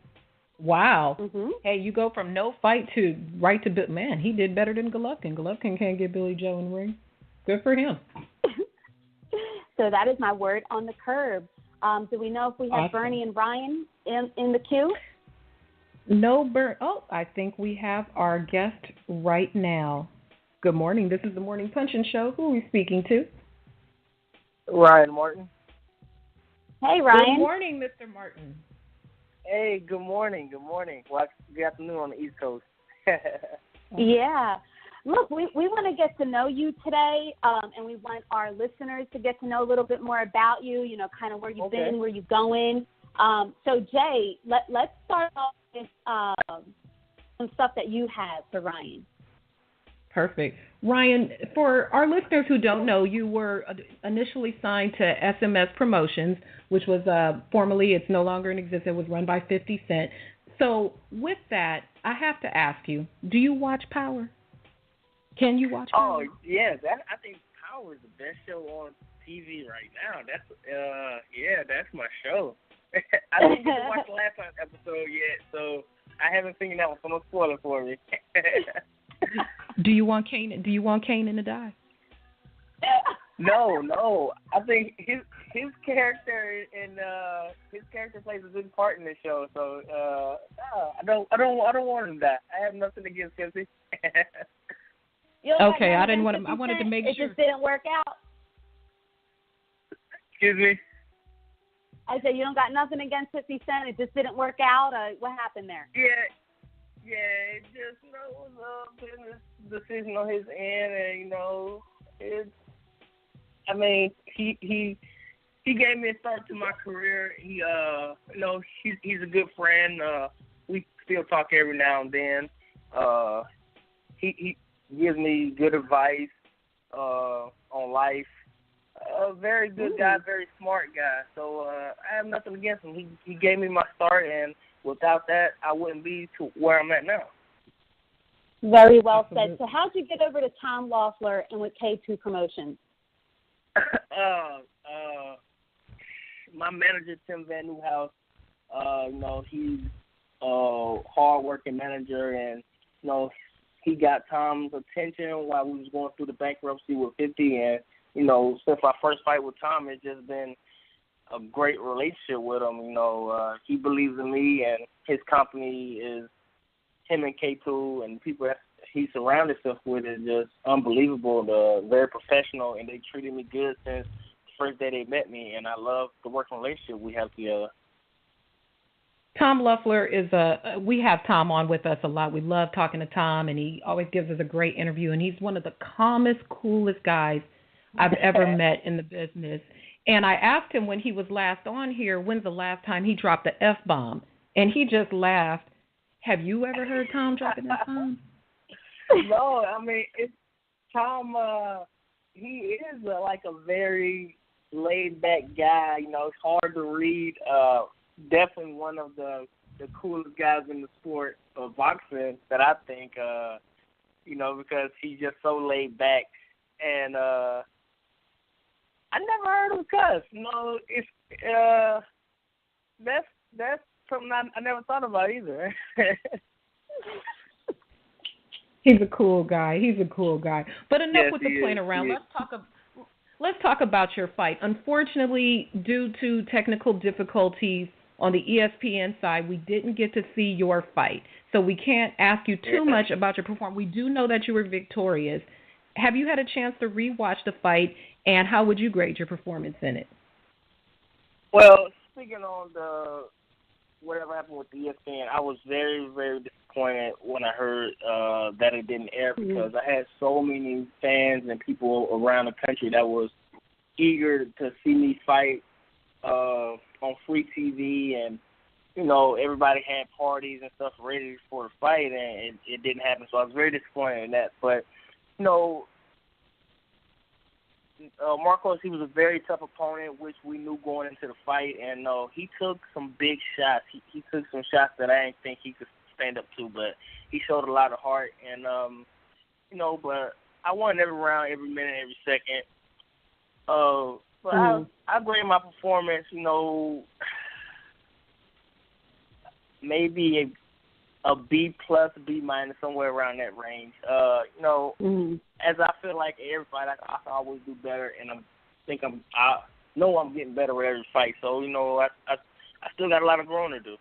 Mm-hmm. Hey, you go from no fight to right to man. He did better than Golovkin. Golovkin can't get Billy Joe in the ring. Good for him. So that is my word on the curb. Do we know if we have Bernie and Ryan in the queue? No, I think we have our guest right now. Good morning. This is the Morning Punchin' Show. Who are we speaking to? Ryan Martin. Hey, Ryan. Good morning, Mr. Martin. Hey, good morning. Well, good afternoon on the East Coast. Yeah. Look, we want to get to know you today, and we want our listeners to get to know a little bit more about you, kind of where you've been, where you're going. So, Jay, let's start off with some stuff that you have for Ryan. Perfect. Ryan, for our listeners who don't know, you were initially signed to SMS Promotions, which was formerly, it's no longer in existence, it was run by 50 Cent. So with that, I have to ask you, do you watch Power? Can you watch Power? Oh, yes. I think Power is the best show on TV right now. That's my show. I didn't get to watch the last episode yet, so I haven't seen that one, so no spoiler for me. Do you want Kanan to die? No. I think his character plays a good part in the show. So I don't want him to die. I have nothing against him. You don't got Okay, I nothing didn't want against to. I 50 wanted to Cent? make It sure. just didn't work out. Excuse me? I said you don't got nothing against 50 Cent. It just didn't work out. What happened there? Yeah, it just, it was a business decision on his end, and, he gave me a start to my career. He's a good friend. We still talk every now and then. He gives me good advice on life. A very good guy, very smart guy. So I have nothing against him. He gave me my start, and without that, I wouldn't be to where I'm at now. Very well said. So how'd you get over to Tom Loeffler and with K2 Promotions? My manager, Tim Van Nieuwhouse, he's a hard-working manager, and, he got Tom's attention while we was going through the bankruptcy with 50, and, since my first fight with Tom, it's just been a great relationship with him. He believes in me, and his company is him and K2, and people that he surrounded himself with is just unbelievable. They're very professional, and they treated me good since the first day they met me, and I love the working relationship we have together. Tom Loeffler we have Tom on with us a lot. We love talking to Tom, and he always gives us a great interview, and he's one of the calmest, coolest guys I've ever met in the business. And I asked him when he was last on here, when's the last time he dropped the F-bomb? And he just laughed. Have you ever heard Tom drop an F-bomb? No, it's Tom, he is like a very laid-back guy. It's hard to read. Definitely one of the coolest guys in the sport of boxing that I think, because he's just so laid back. And I never heard him cuss. It's that's something I never thought about either. He's a cool guy. But enough with the playing around. Let's talk about your fight. Unfortunately, due to technical difficulties on the ESPN side, we didn't get to see your fight. So we can't ask you too much about your performance. We do know that you were victorious. Have you had a chance to rewatch the fight, and how would you grade your performance in it? Well, speaking on whatever happened with the ESPN, I was very, very disappointed when I heard that it didn't air, because I had so many fans and people around the country that was eager to see me fight on free TV, and everybody had parties and stuff ready for the fight, and it didn't happen. So I was very disappointed in that. But Marcos, he was a very tough opponent, which we knew going into the fight, and he took some big shots. He took some shots that I didn't think he could stand up to, but he showed a lot of heart, and but I won every round, every minute, every second. But I grade my performance, maybe a B plus, B minus, somewhere around that range. As I feel like every fight, I can always do better, and I know I'm getting better with every fight. So I still got a lot of growing to do.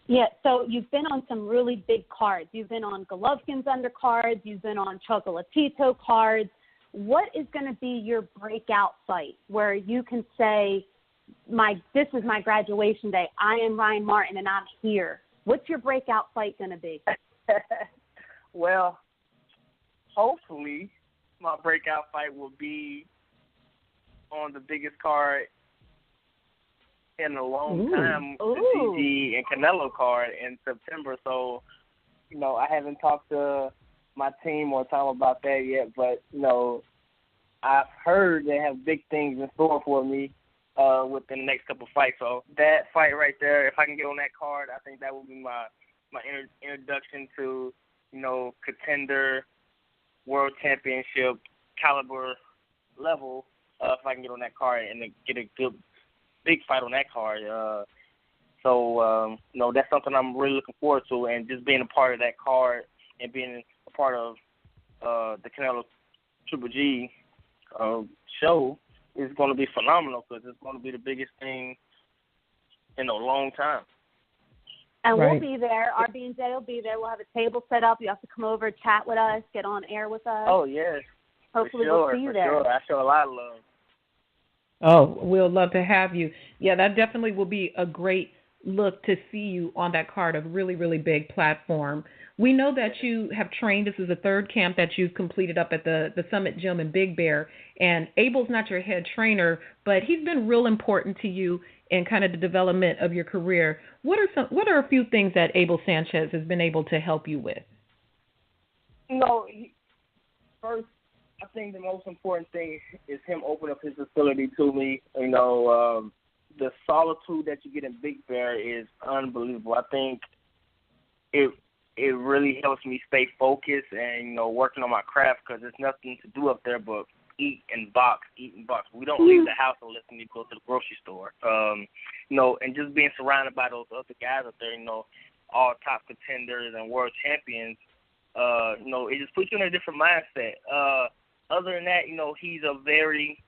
Yeah, so you've been on some really big cards. You've been on Golovkin's undercards. You've been on Chocolatito cards. What is going to be your breakout fight where you can say, this is my graduation day. I am Ryan Martin, and I'm here. What's your breakout fight going to be? Well, hopefully my breakout fight will be on the biggest card in a long time, the GG and Canelo card in September. So, I haven't talked to my team or Tom about that yet, but, I've heard they have big things in store for me within the next couple of fights. So that fight right there, if I can get on that card, I think that will be my introduction to, contender, world championship caliber level, if I can get on that card and get a good big fight on that card. So that's something I'm really looking forward to, and just being a part of that card and being a part of the Canelo Triple G show is going to be phenomenal, because it's going to be the biggest thing in a long time. And Right. we'll be there. RB and Jae will be there. We'll have a table set up. You have to come over, chat with us, get on air with us. Oh, yes. Hopefully for sure, we'll see you for there. Sure. I show a lot of love. Oh, we'll love to have you. Yeah, that definitely will be a great look to see you on that card, a really, really big platform. We know that you have trained. This is the third camp that you've completed up at the Summit Gym in Big Bear. And Abel's not your head trainer, but he's been real important to you in kind of the development of your career. What are a few things that Abel Sanchez has been able to help you with? First, I think the most important thing is him opening up his facility to me. The solitude that you get in Big Bear is unbelievable. I think it really helps me stay focused and, working on my craft, because there's nothing to do up there but eat and box. We don't leave the house unless we go to the grocery store. And just being surrounded by those other guys up there, all top contenders and world champions, it just puts you in a different mindset. Other than that, he's a very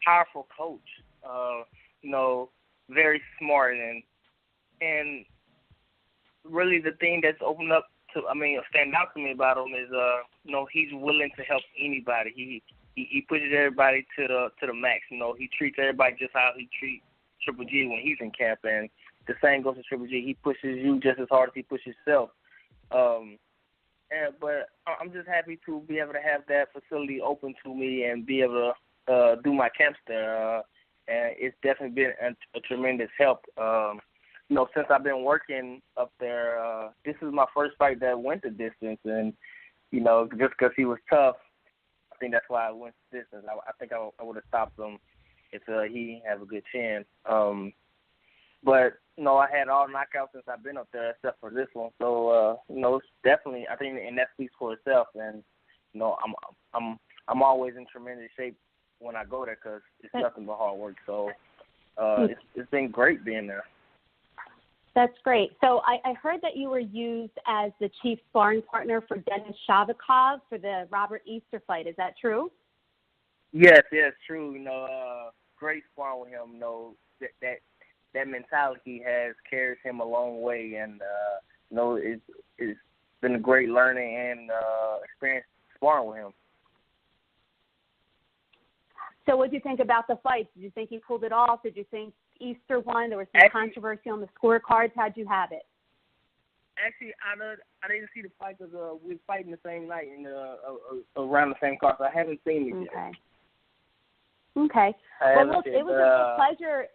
powerful coach, very smart, and really the thing that's opened up stand out to me about him is, he's willing to help anybody. He pushes everybody to the max. He treats everybody just how he treats Triple G when he's in camp, and the same goes to Triple G. He pushes you just as hard as he pushes himself. But I'm just happy to be able to have that facility open to me and be able to do my camps there. And it's definitely been a tremendous help. Since I've been working up there, this is my first fight that went the distance. And, just because he was tough, I think that's why I went the distance. I think I would have stopped him if he didn't have a good chin. But, I had all knockouts since I've been up there except for this one. So, it's definitely, I think, and that speaks for itself. And, I'm always in tremendous shape when I go there because it's nothing but hard work. So, it's been great being there. That's great. So I heard that you were used as the chief sparring partner for Denis Shafikov for the Robert Easter fight. Is that true? Yes, true. Great sparring with him. That mentality he has carries him a long way, and it's been a great learning and experience sparring with him. So what did you think about the fight? Did you think he pulled it off? Did you think Easter won? There was some controversy on the scorecards. How'd you have it? Actually, I didn't see the fight because we were fighting the same night and around the same card, so I haven't seen it yet. Okay. Well, look, it was a real pleasure.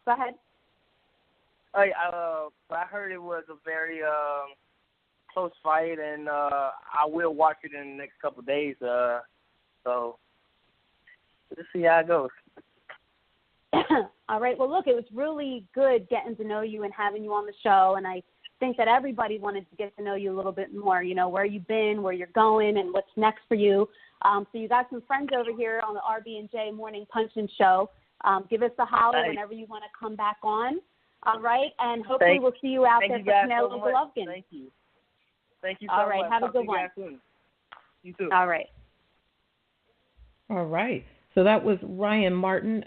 Go ahead. I heard it was a very close fight, and I will watch it in the next couple of days. So let's see how it goes. All right. Well, look, it was really good getting to know you and having you on the show, and I think that everybody wanted to get to know you a little bit more, where you've been, where you're going, and what's next for you. So you got some friends over here on the RB and Jae Morning Punch-In Show. Give us a holler whenever you want to come back on. All right? And hopefully we'll see you out there for Canelo Golovkin. Thank you. Thank you so much. All right. Have a good one. You too. All right. All right. So that was Ryan Martin,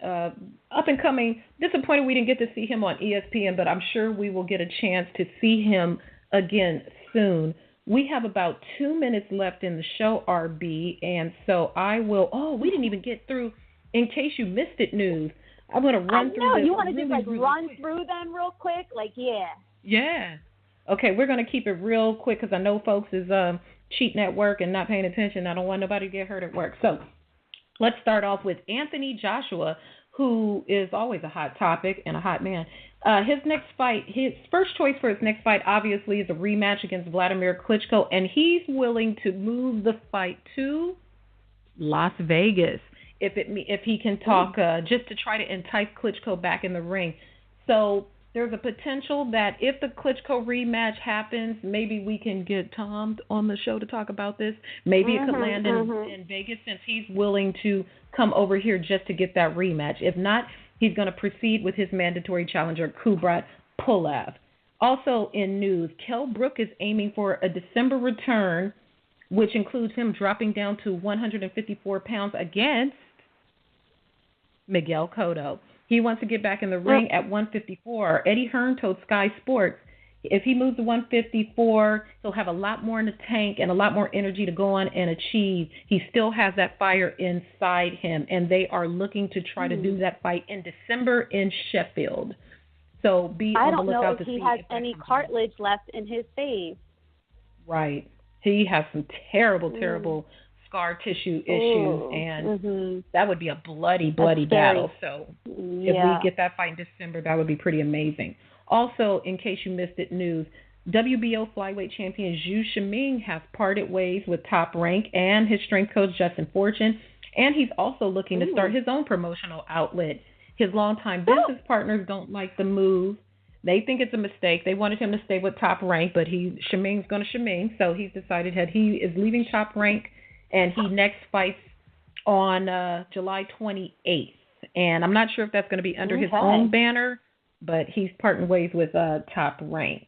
up and coming. Disappointed we didn't get to see him on ESPN, but I'm sure we will get a chance to see him again soon. We have about 2 minutes left in the show, RB, and so I will. Oh, we didn't even get through. In case you missed it, news. I'm going to run through this. You want to really, just really run quick. through them real quick? Yeah. Yeah. Okay, we're going to keep it real quick because I know folks is cheating at work and not paying attention. I don't want nobody to get hurt at work. So let's start off with Anthony Joshua, who is always a hot topic and a hot man. His next fight, his first choice for his next fight, obviously, is a rematch against Vladimir Klitschko, and he's willing to move the fight to Las Vegas if he can talk, just to try to entice Klitschko back in the ring. So there's a potential that if the Klitschko rematch happens, maybe we can get Tom on the show to talk about this. Maybe it could land in Vegas since he's willing to come over here just to get that rematch. If not, he's going to proceed with his mandatory challenger, Kubrat Pulev. Also in news, Kell Brook is aiming for a December return, which includes him dropping down to 154 pounds against Miguel Cotto. He wants to get back in the ring at 154. Eddie Hearn told Sky Sports, if he moves to 154, he'll have a lot more in the tank and a lot more energy to go on and achieve. He still has that fire inside him, and they are looking to try to do that fight in December in Sheffield. So be on the lookout to see if he has any cartilage left in his face. Right. He has some terrible scar tissue issues, and that would be a bloody battle. So if we get that fight in December, that would be pretty amazing. Also, in case you missed it, news, WBO flyweight champion Zhu Shiming has parted ways with Top Rank and his strength coach, Justin Fortune, and he's also looking to start his own promotional outlet. His longtime business partners don't like the move. They think it's a mistake. They wanted him to stay with Top Rank, but Shiming's going to Shiming, so he's decided that he is leaving Top Rank, and he next fights on July 28th. And I'm not sure if that's going to be under his own banner, but he's parting ways with Top Rank.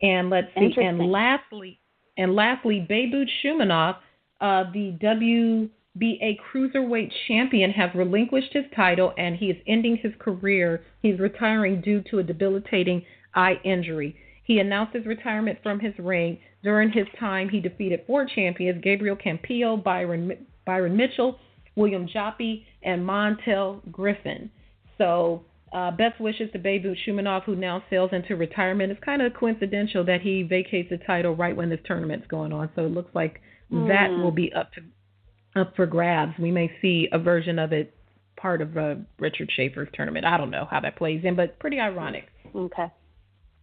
And let's see. And lastly, Beibut Shumanov, the WBA cruiserweight champion, has relinquished his title, and he is ending his career. He's retiring due to a debilitating eye injury. He announced his retirement from his ring. During his time, he defeated 4 champions: Gabriel Campillo, Byron Mitchell, William Joppi, and Montel Griffin. So best wishes to Beibut Shumanov, who now sails into retirement. It's kind of coincidental that he vacates the title right when this tournament's going on. So it looks like that will be up for grabs. We may see a version of it part of Richard Schaefer's tournament. I don't know how that plays in, but pretty ironic. Okay.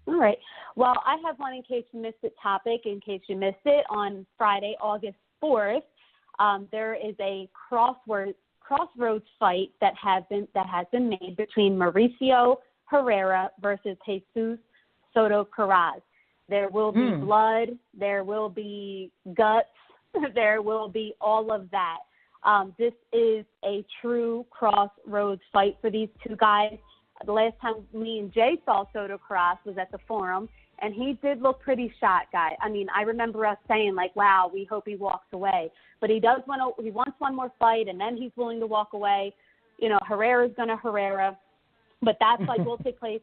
All right. Well, I have one in case you missed it topic. In case you missed it, on Friday, August 4th, there is a crossroads fight that has been made between Mauricio Herrera versus Jesus Soto Caraz. There will be blood. There will be guts. There will be all of that. This is a true crossroads fight for these two guys. The last time me and Jay saw Soto Caraz was at the Forum, and he did look pretty shot, guy. I mean, I remember us saying, like, wow, we hope he walks away. But he wants one more fight, and then he's willing to walk away. You know, Herrera's going to Herrera. But that fight will take place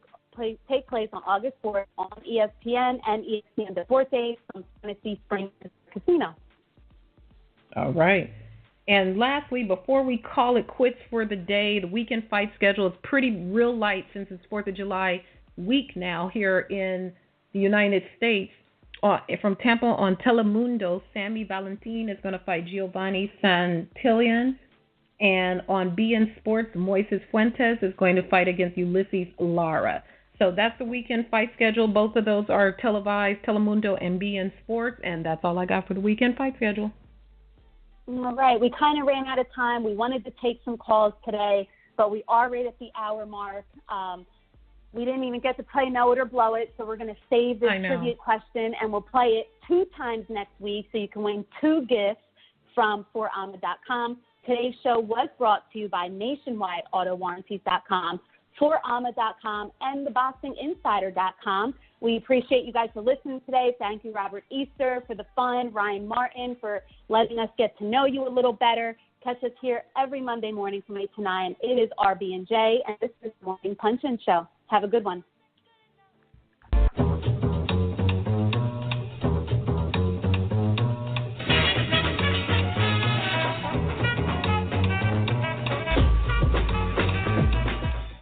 on August 4th on ESPN and ESPN Deportes from Tennessee Springs Casino. All right. And lastly, before we call it quits for the day, the weekend fight schedule is pretty real light since it's 4th of July week now here in the United States. From Tampa on Telemundo, Sammy Valentin is going to fight Giovanni Santillan. And on BN Sports, Moises Fuentes is going to fight against Ulysses Lara. So that's the weekend fight schedule. Both of those are televised, Telemundo and BN Sports. And that's all I got for the weekend fight schedule. All right. We kind of ran out of time. We wanted to take some calls today, but we are right at the hour mark. We didn't even get to play Know It or Blow It, so we're going to save this trivia question, and we'll play it 2 times next week so you can win 2 gifts from forama.com. Today's show was brought to you by Nationwide AutoWarranties.com, forama.com, and theboxinginsider.com. We appreciate you guys for listening today. Thank you, Robert Easter, for the fun, Ryan Martin for letting us get to know you a little better. Catch us here every Monday morning from 8 to 9. It is RB and Jae, and this is the Morning Punch-In Show. Have a good one.